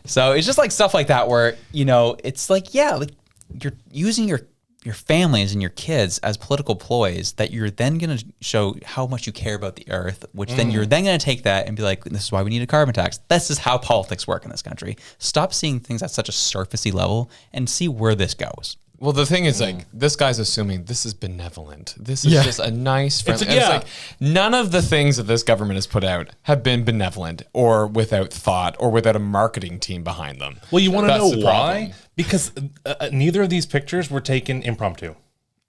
So it's just like stuff like that where, it's like, yeah, you're using your families and your kids as political ploys that you're then going to show how much you care about the earth, which then you're then going to take that and be like, this is why we need a carbon tax. This is how politics work in this country. Stop seeing things at such a surfacey level and see where this goes. Well, the thing is, this guy's assuming this is benevolent. This is just a nice friend. It's like none of the things that this government has put out have been benevolent or without thought or without a marketing team behind them. Well, you want to know why? Because neither of these pictures were taken impromptu.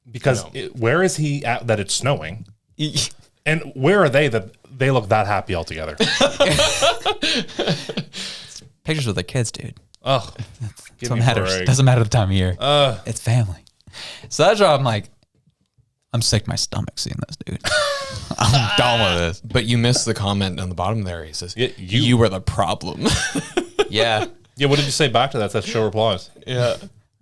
Because where is he at that it's snowing? And where are they that they look that happy all together? Pictures with their kids, dude. Oh, that's what matters. Doesn't matter the time of year. It's family. So that's why I'm like, I'm sick to my stomach seeing this, dude. I'm done with this. But you missed the comment on the bottom there. He says, you were the problem. Yeah. Yeah, what did you say back to that? That's show replies. Yeah.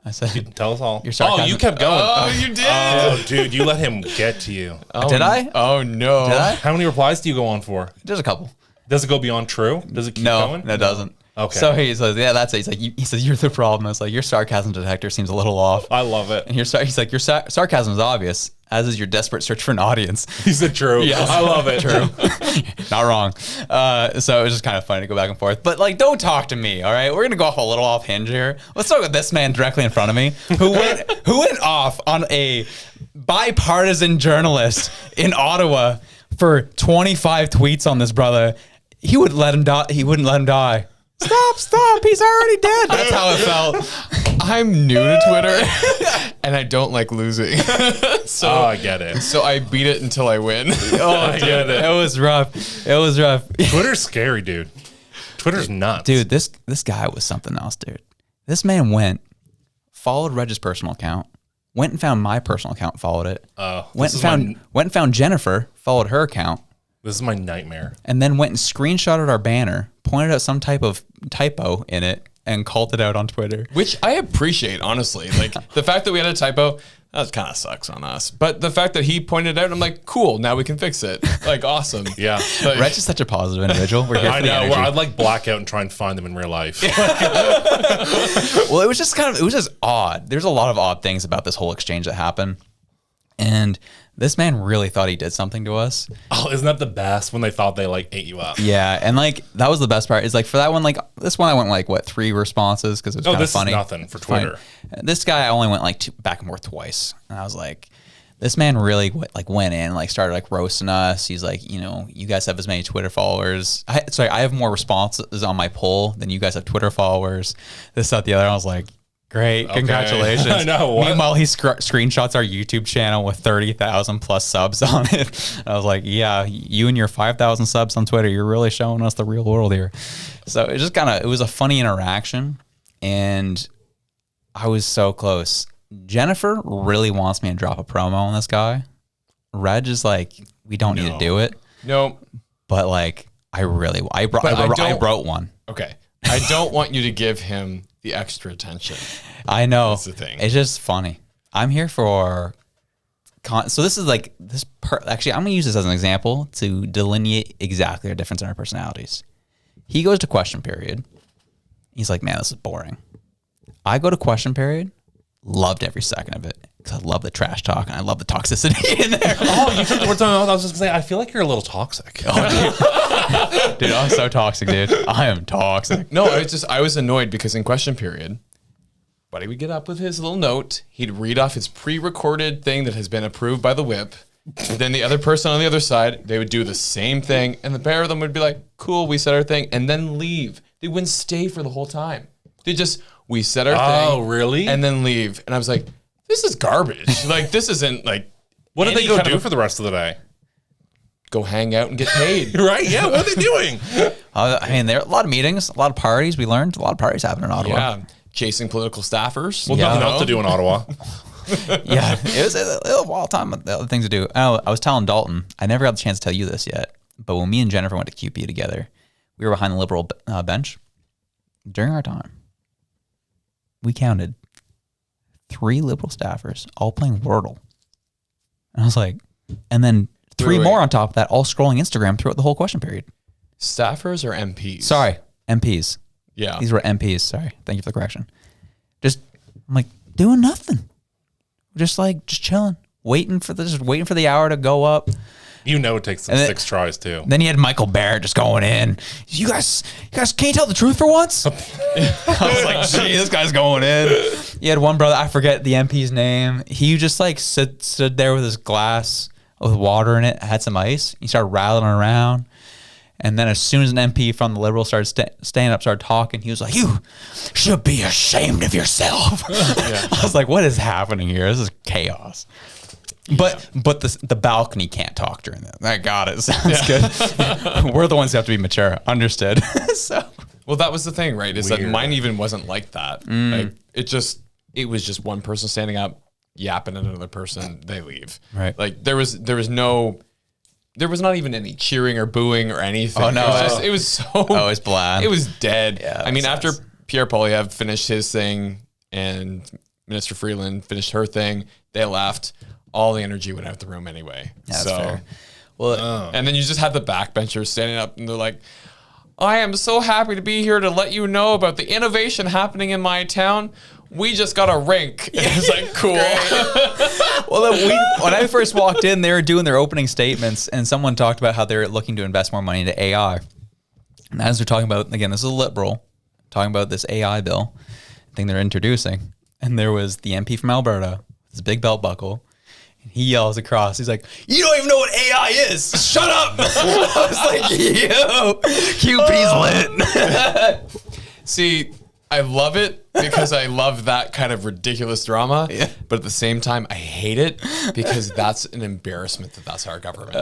I said, tell us all. You kept going. Oh, you did. Oh, dude, you let him get to you. Did I? Oh, no. Did I? How many replies do you go on for? There's a couple. Does it go beyond true? Does it keep going? No, it doesn't. Okay. So he says, yeah, that's it. He says, you're the problem. It's like, your sarcasm detector seems a little off. I love it. And he's like, your sarcasm is obvious, as is your desperate search for an audience. He said true. Yes. I love it. True. Not wrong. So it was just kind of funny to go back and forth. But like, don't talk to me, all right? We're gonna go off a little off hinge here. Let's talk about this man directly in front of me, who went off on a bipartisan journalist in Ottawa for 25 tweets on this brother. He would let him die. He wouldn't let him die. Stop. He's already dead. That's how it felt. I'm new to Twitter and I don't like losing. So I get it. So I beat it until I win. Oh, dude, it was rough. Twitter's scary, dude. Twitter's nuts. Dude, this guy was something else, dude. This man followed Reg's personal account, went and found my personal account, followed it. Went and found Jennifer, followed her account. This is my nightmare. And then went and screenshotted our banner, pointed out some type of typo in it, and called it out on Twitter. Which I appreciate, honestly. Like, the fact that we had a typo, that kind of sucks on us. But the fact that he pointed it out, I'm like, cool, now we can fix it. Like, awesome. Yeah. Like, Reg is such a positive individual. We're here for I the know. energy. Well, I'd like black out and try and find them in real life. Well, it was just odd. There's a lot of odd things about this whole exchange that happened. And this man really thought he did something to us. Oh, isn't that the best when they thought they like ate you up? Yeah, and like that was the best part. Is like for that one, like this one, I went like 3 responses because it was kind of funny. Is nothing for Twitter. This guy, I only went like back and forth twice, and I was like, this man really went in, like started like roasting us. He's like, you guys have as many Twitter followers. I have more responses on my poll than you guys have Twitter followers. This, that, the other. I was like, great, okay. Congratulations. I know. What? Meanwhile, he screenshots our YouTube channel with 30,000 plus subs on it. I was like, yeah, you and your 5,000 subs on Twitter, you're really showing us the real world here. So it just it was a funny interaction, and I was so close. Jennifer really wants me to drop a promo on this guy. Reg is like, we don't need to do it. No. But like, I wrote one. Okay. I don't want you to give him the extra attention. I know. That's the thing. It's just funny. I'm here for... So this is like... Actually, I'm going to use this as an example to delineate exactly the difference in our personalities. He goes to question period. He's like, man, this is boring. I go to question period. Loved every second of it. Because I love the trash talk and I love the toxicity in there. Oh, you took the words out. I was just going to say, I feel like you're a little toxic. Oh, dude, I'm so toxic, dude. I am toxic. No, I was annoyed because in question period, Buddy would get up with his little note. He'd read off his pre-recorded thing that has been approved by the whip. And then the other person on the other side, they would do the same thing. And the pair of them would be like, cool, we said our thing. And then leave. They wouldn't stay for the whole time. We said our thing. Oh, really? And then leave. And I was like, this is garbage. Like, this isn't like... What did they go do for the rest of the day? Go hang out and get paid. Right? Yeah, what are they doing? I mean, there are a lot of meetings, a lot of parties. We learned a lot of parties happen in Ottawa. Yeah. Chasing political staffers. Well, nothing else to do in Ottawa. Yeah, it was a wild time with the other things to do. I was telling Dalton, I never got the chance to tell you this yet, but when me and Jennifer went to QP together, we were behind the Liberal bench. During our time, we counted 3 Liberal staffers all playing Wordle. And I was like, and then 3 more on top of that, all scrolling Instagram throughout the whole question period. Staffers or MPs? Sorry, MPs. Yeah. These were MPs. Sorry. Thank you for the correction. I'm like, doing nothing. Just chilling, waiting for the hour to go up. You know it takes some 6 tries too. Then you had Michael Barrett just going in. You guys, can't you tell the truth for once? I was like, gee, this guy's going in. You had one brother, I forget the MP's name. He just stood there with his glass with water in it, had some ice. He started rattling around. And then as soon as an MP from the Liberal started standing up, started talking, he was like, you should be ashamed of yourself. Yeah. I was like, what is happening here? This is chaos. But the balcony can't talk during that. I got it. Sounds good. We're the ones who have to be mature. Understood. Well, that was the thing, right? Is that mine even wasn't like that. Like it was just one person standing up, yapping at another person, they leave. Right. Like there was not even any cheering or booing or anything. Oh no, it was it's bland. It was dead. Yeah, I mean, after Pierre Poilievre finished his thing and Minister Freeland finished her thing, they left. All the energy went out the room anyway. Yeah, that's fair. Well, and then you just had the backbenchers standing up and they're like, I am so happy to be here to let you know about the innovation happening in my town. We just got a rink. And it's like, cool. Well, when I first walked in, they were doing their opening statements, and someone talked about how they're looking to invest more money into AI. And as they're talking about, again, this is a liberal, talking about this AI bill thing they're introducing. And there was the MP from Alberta, his big belt buckle. And he yells across, he's like, "You don't even know what AI is. Shut up." I was like, yo, QP's lit. See, I love it because I love that kind of ridiculous drama. Yeah. But at the same time, I hate it because that's an embarrassment that that's our government.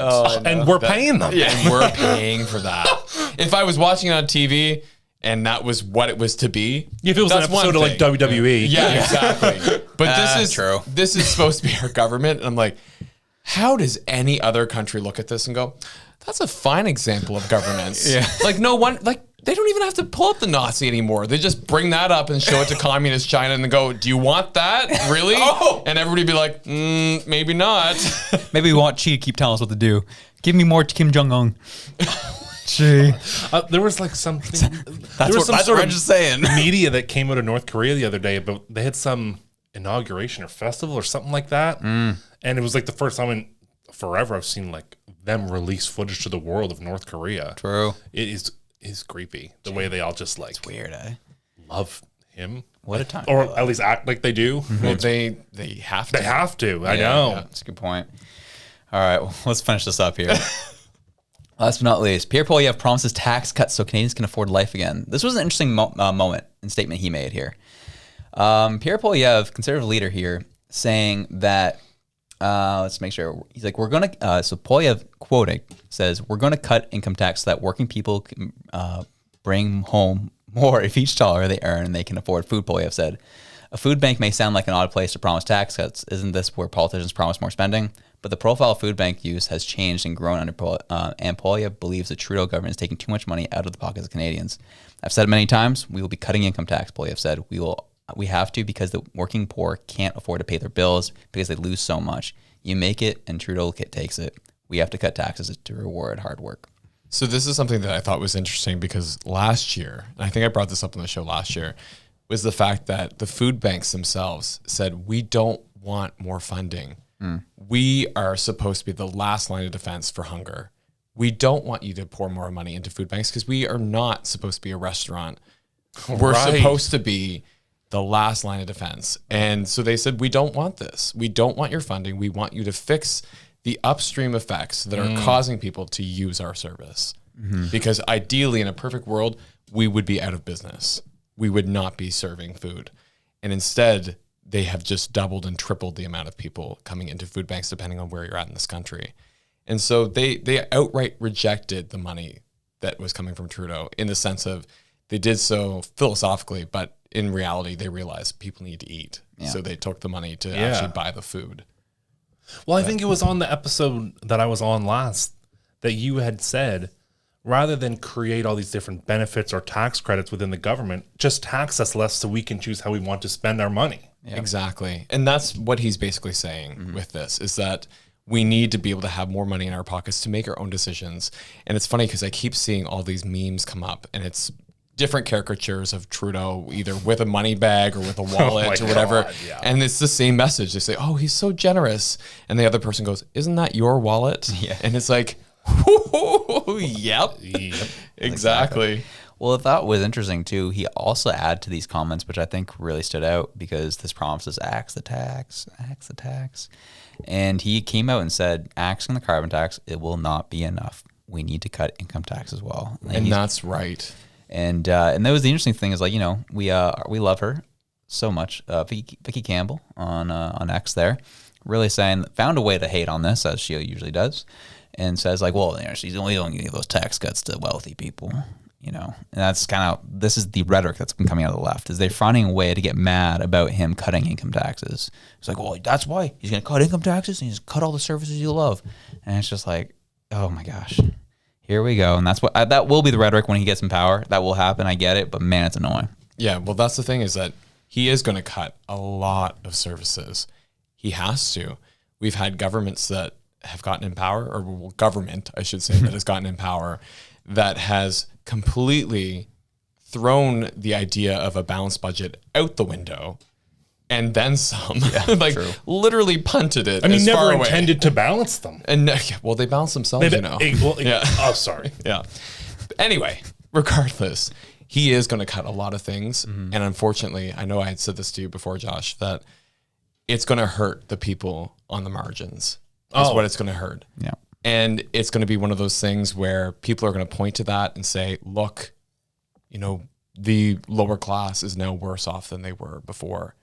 And we're paying them. Yeah, and we're paying for that. If I was watching it on TV and that was what it was to be, if it was an episode of like WWE. Yeah, exactly. But this is true. This is supposed to be our government. And I'm like, how does any other country look at this and go, that's a fine example of governance? Yeah. Like no one, like they don't even have to pull up the Nazi anymore. They just bring that up and show it to communist China and go, do you want that? Really? Oh. And everybody be like, maybe not. Maybe we want Xi to keep telling us what to do. Give me more Kim Jong-un. Gee. There was like something. That's what I'm just saying. Media that came out of North Korea the other day about they had some inauguration or festival or something like that, and it was like the first time in forever I've seen like them release footage to the world of North Korea. True. It is creepy the way they all just like It's weird, eh? love him. What a time. Or at least act like they do. Well, they have to. They have to. I know. Yeah, that's a good point. All right, well, let's finish this up here. Last but not least, Pierre Poilievre promises tax cuts so Canadians can afford life again. This was an interesting moment and statement he made here. Pierre Poilievre, conservative leader here, saying that, let's make sure, he's like, we're going to, so Poilievre, quoting, says, we're going to cut income tax so that working people can bring home more if each dollar they earn and they can afford food, Poilievre said. A food bank may sound like an odd place to promise tax cuts. Isn't this where politicians promise more spending? But the profile of food bank use has changed and grown under and Poilievre believes the Trudeau government is taking too much money out of the pockets of Canadians. I've said it many times, we will be cutting income tax, Poilievre said. We have to because the working poor can't afford to pay their bills because they lose so much. You make it and Trudeau takes it. We have to cut taxes to reward hard work. So this is something that I thought was interesting because last year, and I think I brought this up on the show last year, was the fact that the food banks themselves said, we don't want more funding. We are supposed to be the last line of defense for hunger. We don't want you to pour more money into food banks because we are not supposed to be a restaurant. We're supposed to be the last line of defense. And so they said, we don't want this. We don't want your funding. We want you to fix the upstream effects that are causing people to use our service. Because ideally, in a perfect world, we would be out of business. We would not be serving food. And instead, they have just doubled and tripled the amount of people coming into food banks, depending on where you're at in this country. And so they outright rejected the money that was coming from Trudeau in the sense of they did so philosophically, but in reality, they realized people need to eat. Yeah. So they took the money to actually buy the food. Well, I think it was on the episode that I was on last that you had said, rather than create all these different benefits or tax credits within the government, just tax us less so we can choose how we want to spend our money. Yeah. Exactly. And that's what he's basically saying with this, is that we need to be able to have more money in our pockets to make our own decisions. And it's funny because I keep seeing all these memes come up and it's different caricatures of Trudeau, either with a money bag or with a wallet or whatever. God, yeah. And it's the same message. They say, oh, he's so generous. And the other person goes, isn't that your wallet? Yeah. And it's like, yep. Exactly. Well, that was interesting too. He also added to these comments, which I think really stood out because this promises axe the tax. And he came out and said, axing the carbon tax, it will not be enough. We need to cut income tax as well. And that's right. And that was the interesting thing is like, you know, we love her so much. Vicky Campbell on X there, really found a way to hate on this as she usually does, and says like, well, you know, she's only going to give those tax cuts to wealthy people. You know, and that's kind of, this is the rhetoric that's been coming out of the left, is they're finding a way to get mad about him cutting income taxes. It's like, well, that's why he's going to cut income taxes and he's cut all the services you love. And it's just like, oh my gosh, here we go. And that's what, that will be the rhetoric when he gets in power. That will happen. I get it, but man, it's annoying. Yeah. Well, that's the thing, is that he is going to cut a lot of services. He has to. We've had governments that have gotten in power, or government, I should say, that has gotten in power that has completely thrown the idea of a balanced budget out the window and then some. Like true. literally punted it. I mean, as never far away. intended to balance them. And well, they balance themselves, you know. Oh, sorry. Yeah. Anyway, regardless, he is going to cut a lot of things. And unfortunately, I know I had said this to you before, Josh, that it's going to hurt the people on the margins. Is what it's going to hurt. Yeah. And it's going to be one of those things where people are going to point to that and say, look, you know, the lower class is now worse off than they were before.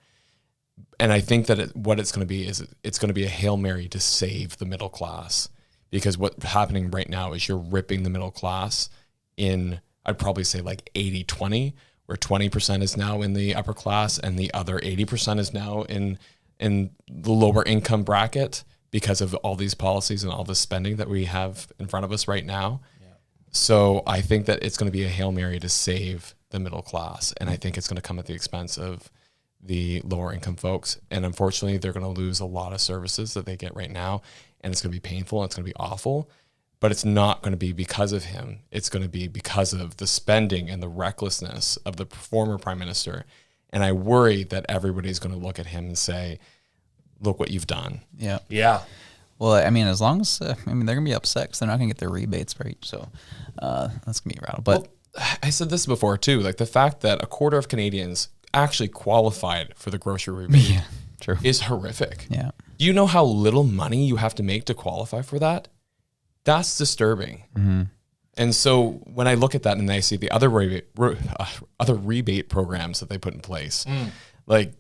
And I think that what it's going to be is it's going to be a Hail Mary to save the middle class, because what's happening right now is you're ripping the middle class in, I'd probably say like 80-20, where 20% is now in the upper class and the other 80% is now in the lower income bracket because of all these policies and all the spending that we have in front of us right now. Yeah. So I think that it's going to be a Hail Mary to save the middle class. And I think it's going to come at the expense of the lower income folks. And unfortunately, they're going to lose a lot of services that they get right now. And it's going to be painful. And it's going to be awful. But it's not going to be because of him. It's going to be because of the spending and the recklessness of the former prime minister. And I worry that everybody's going to look at him and say, look what you've done. Yeah. Yeah. Well, I mean, as long as, they're going to be upset because they're not going to get their rebates, right? So that's going to be a rattle. But I said this before too, like the fact that a quarter of Canadians actually qualified for the grocery rebate true. Is horrific. Yeah. Do you know how little money you have to make to qualify for that? That's disturbing. Mm-hmm. And so when I look at that and I see the other rebate programs that they put in place, like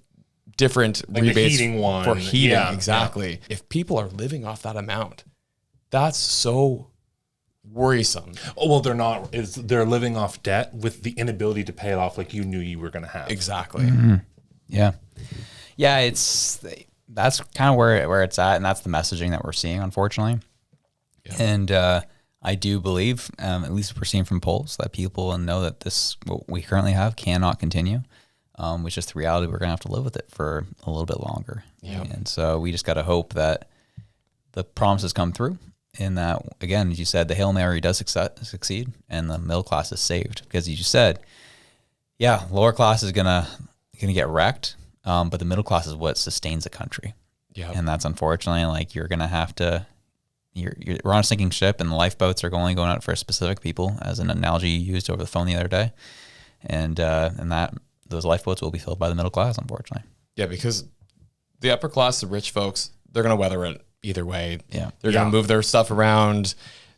different like rebates the heating one. For heating, Yeah, exactly. Yeah. If people are living off that amount, that's so worrisome. Oh, well, they're not. They're living off debt with the inability to pay it off like you knew you were going to have. Exactly. Mm-hmm. Yeah. Yeah, that's kind of where it's at, and that's the messaging that we're seeing, unfortunately. Yeah. And I do believe, at least we're seeing from polls, that people know that what we currently have cannot continue, which is the reality. We're going to have to live with it for a little bit longer. Yeah. And so we just got to hope that the promises come through, and that, again, as you said, the Hail Mary does succeed, and the middle class is saved. Because as you said, yeah, lower class is gonna get wrecked, but the middle class is what sustains a country. Yeah. And that's unfortunately, like, you're gonna have to. We're on a sinking ship, and the lifeboats are only going out for specific people, as an analogy you used over the phone the other day, and that those lifeboats will be filled by the middle class, unfortunately. Yeah, because the upper class, the rich folks, they're going to weather it either way. Yeah, they're going to move their stuff around.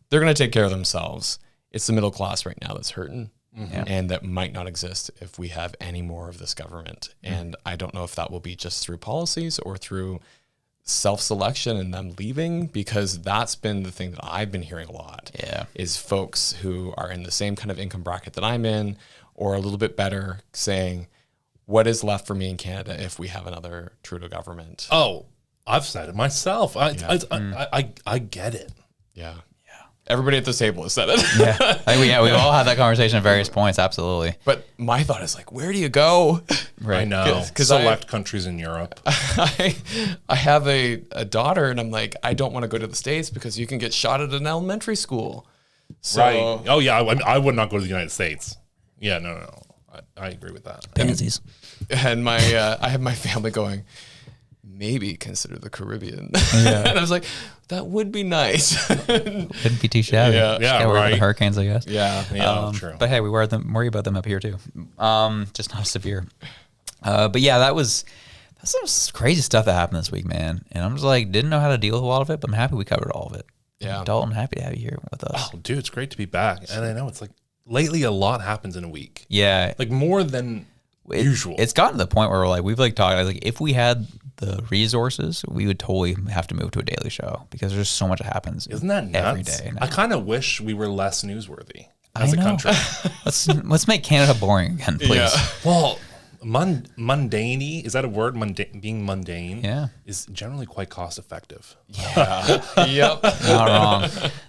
They're going to take care of themselves. It's the middle class right now that's hurting, and that might not exist if we have any more of this government. And I don't know if that will be just through policies or through self-selection and them leaving, because that's been the thing that I've been hearing a lot. Yeah, is folks who are in the same kind of income bracket that I'm in, or a little bit better, saying, what is left for me in Canada if we have another Trudeau government? Oh, I've said it myself. I get it. Yeah. Everybody at this table has said it. We've all had that conversation at various points. Absolutely. But my thought is like, where do you go? Right. I know. Because select countries in Europe. I have a daughter, and I'm like, I don't want to go to the States because you can get shot at an elementary school. So, right. Oh yeah. I would not go to the United States. Yeah. No. I agree with that. Pansies. And I have my family going, maybe consider the Caribbean. Yeah. And I was like, that would be nice. Wouldn't be too shabby. Yeah, right. The hurricanes, I guess. Yeah, true. But hey, we worry about them up here too. Just not severe. But yeah, that's some crazy stuff that happened this week, man. And I'm just like, didn't know how to deal with a lot of it, but I'm happy we covered all of it. Yeah. Dalton, happy to have you here with us. Oh, dude, it's great to be back. And I know it's like, lately a lot happens in a week. Yeah. Like more than usual. It's gotten to the point where we've talked, like, if we had the resources, we would totally have to move to a daily show, because there's so much that happens. Isn't that nuts? Every day now. I kind of wish we were less newsworthy as a country. Let's make Canada boring again, please. Yeah. Well, mundane, is that a word? Being mundane is generally quite cost effective. Yeah. Yep.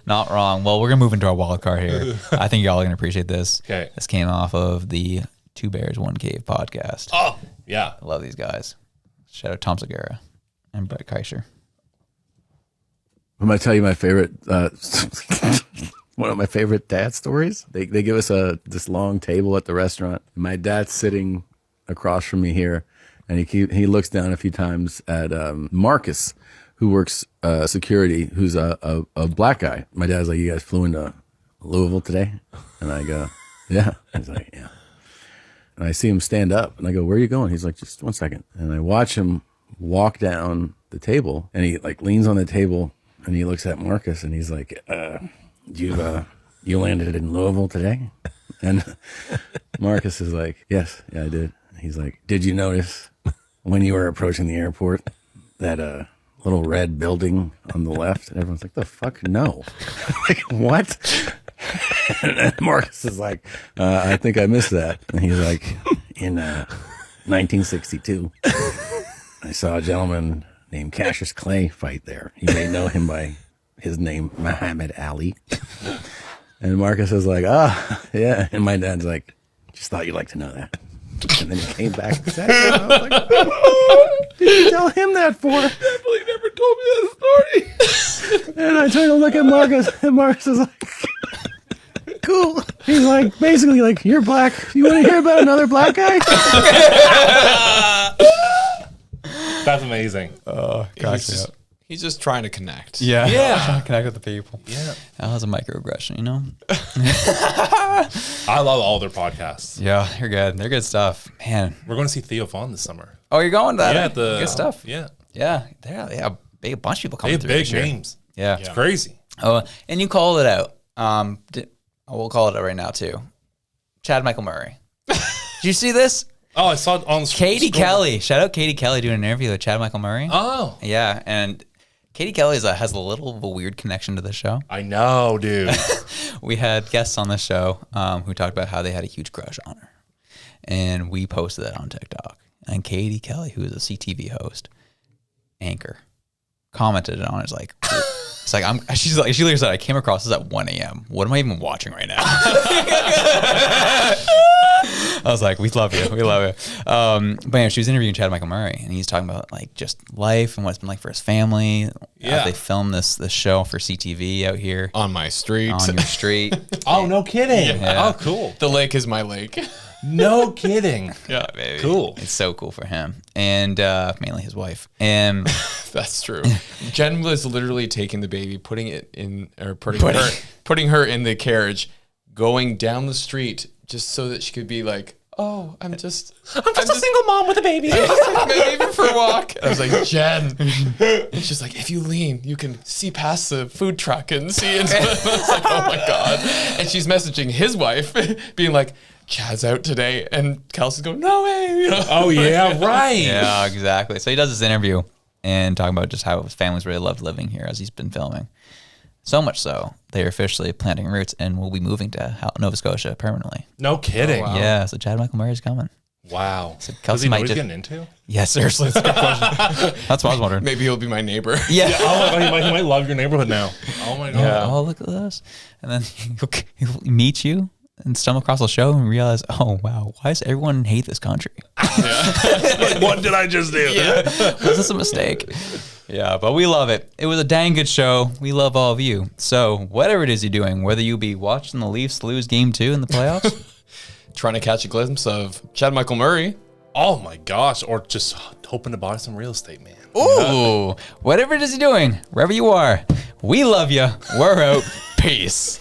Not wrong. Well, we're gonna move into our wild card here. I think y'all are gonna appreciate this. Okay. This came off of the Two Bears, One Cave podcast. Oh, yeah. I love these guys. Shout out Tom Segura and Brett Kreischer. I'm going to tell you my favorite One of my favorite dad stories. They give us this long table at the restaurant. My dad's sitting across from me here, and he looks down a few times at Marcus, who works security, who's a black guy. My dad's like, "You guys flew into Louisville today?" And I go, "Yeah." He's like, "Yeah." And I see him stand up, and I go, "Where are you going?" He's like, "Just 1 second." And I watch him walk down the table, and he like leans on the table, and he looks at Marcus, and he's like, you landed in Louisville today?" And Marcus is like, "Yes, yeah, I did." He's like, "Did you notice when you were approaching the airport that little red building on the left?" And everyone's like, "The fuck, no." Like, what? And Marcus is like, "I think I missed that." And he's like, "In 1962, I saw a gentleman named Cassius Clay fight there. You may know him by his name, Muhammad Ali." And Marcus is like, yeah. And my dad's like, "Just thought you'd like to know that." And then he came back and said, I was like, "What did you tell him that for?" He never told me that story. And I took a look at Marcus, and Marcus is like, "Cool." He's like, basically like, "You're black. You want to hear about another black guy?" That's amazing. Oh, gosh. He's just trying to connect. Yeah. Yeah. Connect with the people. Yeah. That was a microaggression, you know? I love all their podcasts. Yeah, you're good. They're good stuff. Man. We're going to see Theo Vaughn this summer. Oh, you're going to that? Yeah, good stuff. Yeah. Yeah. They have a bunch of people They coming have through big this year. names. Yeah. It's crazy. Oh, and you called it out. We'll call it out right now, too. Chad Michael Murray. Did you see this? Oh, I saw it on the Katie Kelly. Shout out Katie Kelly doing an interview with Chad Michael Murray. Oh. Yeah, and Katie Kelly has a little of a weird connection to the show. I know, dude. We had guests on the show who talked about how they had a huge crush on her. And we posted that on TikTok. And Katie Kelly, who is a CTV host, anchor, commented on it. It's like, she literally said, "I came across this at 1 a.m. What am I even watching right now?" I was like, "We love you. We love you." But yeah, she was interviewing Chad Michael Murray, and he's talking about like just life and what it's been like for his family. Yeah. They filmed this show for CTV out here On my street. on your street. Oh, no kidding. Yeah. Oh, cool. The lake is my lake. No kidding. Yeah, baby. Cool. It's so cool for him, and mainly his wife. And That's true. Jen was literally taking the baby, putting her in the carriage, going down the street just so that she could be like, "Oh, I'm just a single mom with a baby." maybe for a walk." I was like, "Jen," and she's like, "If you lean, you can see past the food truck and see it." I was like, "Oh my God!" And she's messaging his wife, being like, "Chad's out today," and Kelsey's going, "No way!" You know? Oh, yeah, right. yeah, exactly. So he does this interview and talking about just how his family's really loved living here as he's been filming. So much so, they're officially planting roots and will be moving to Nova Scotia permanently. No kidding. Oh, wow. Yeah, so Chad Michael Murray's coming. Wow. So Does Kelsey he know might what he's just... getting into? Yeah, seriously, that's a good question. That's what I was wondering. Maybe he'll be my neighbor. Yeah. Oh, my God, he might love your neighborhood now. Oh, my God. Yeah. Oh, look at this. And then he'll meet you and stumble across the show and realize, oh, wow, why does everyone hate this country? Like, what did I just do? Yeah. Was this a mistake? Yeah, but we love it. It was a dang good show. We love all of you. So whatever it is you're doing, whether you be watching the Leafs lose game 2 in the playoffs, Trying to catch a glimpse of Chad Michael Murray. Oh, my gosh. Or just hoping to buy some real estate, man. ooh, whatever it is you're doing, wherever you are, we love you. We're out. Peace.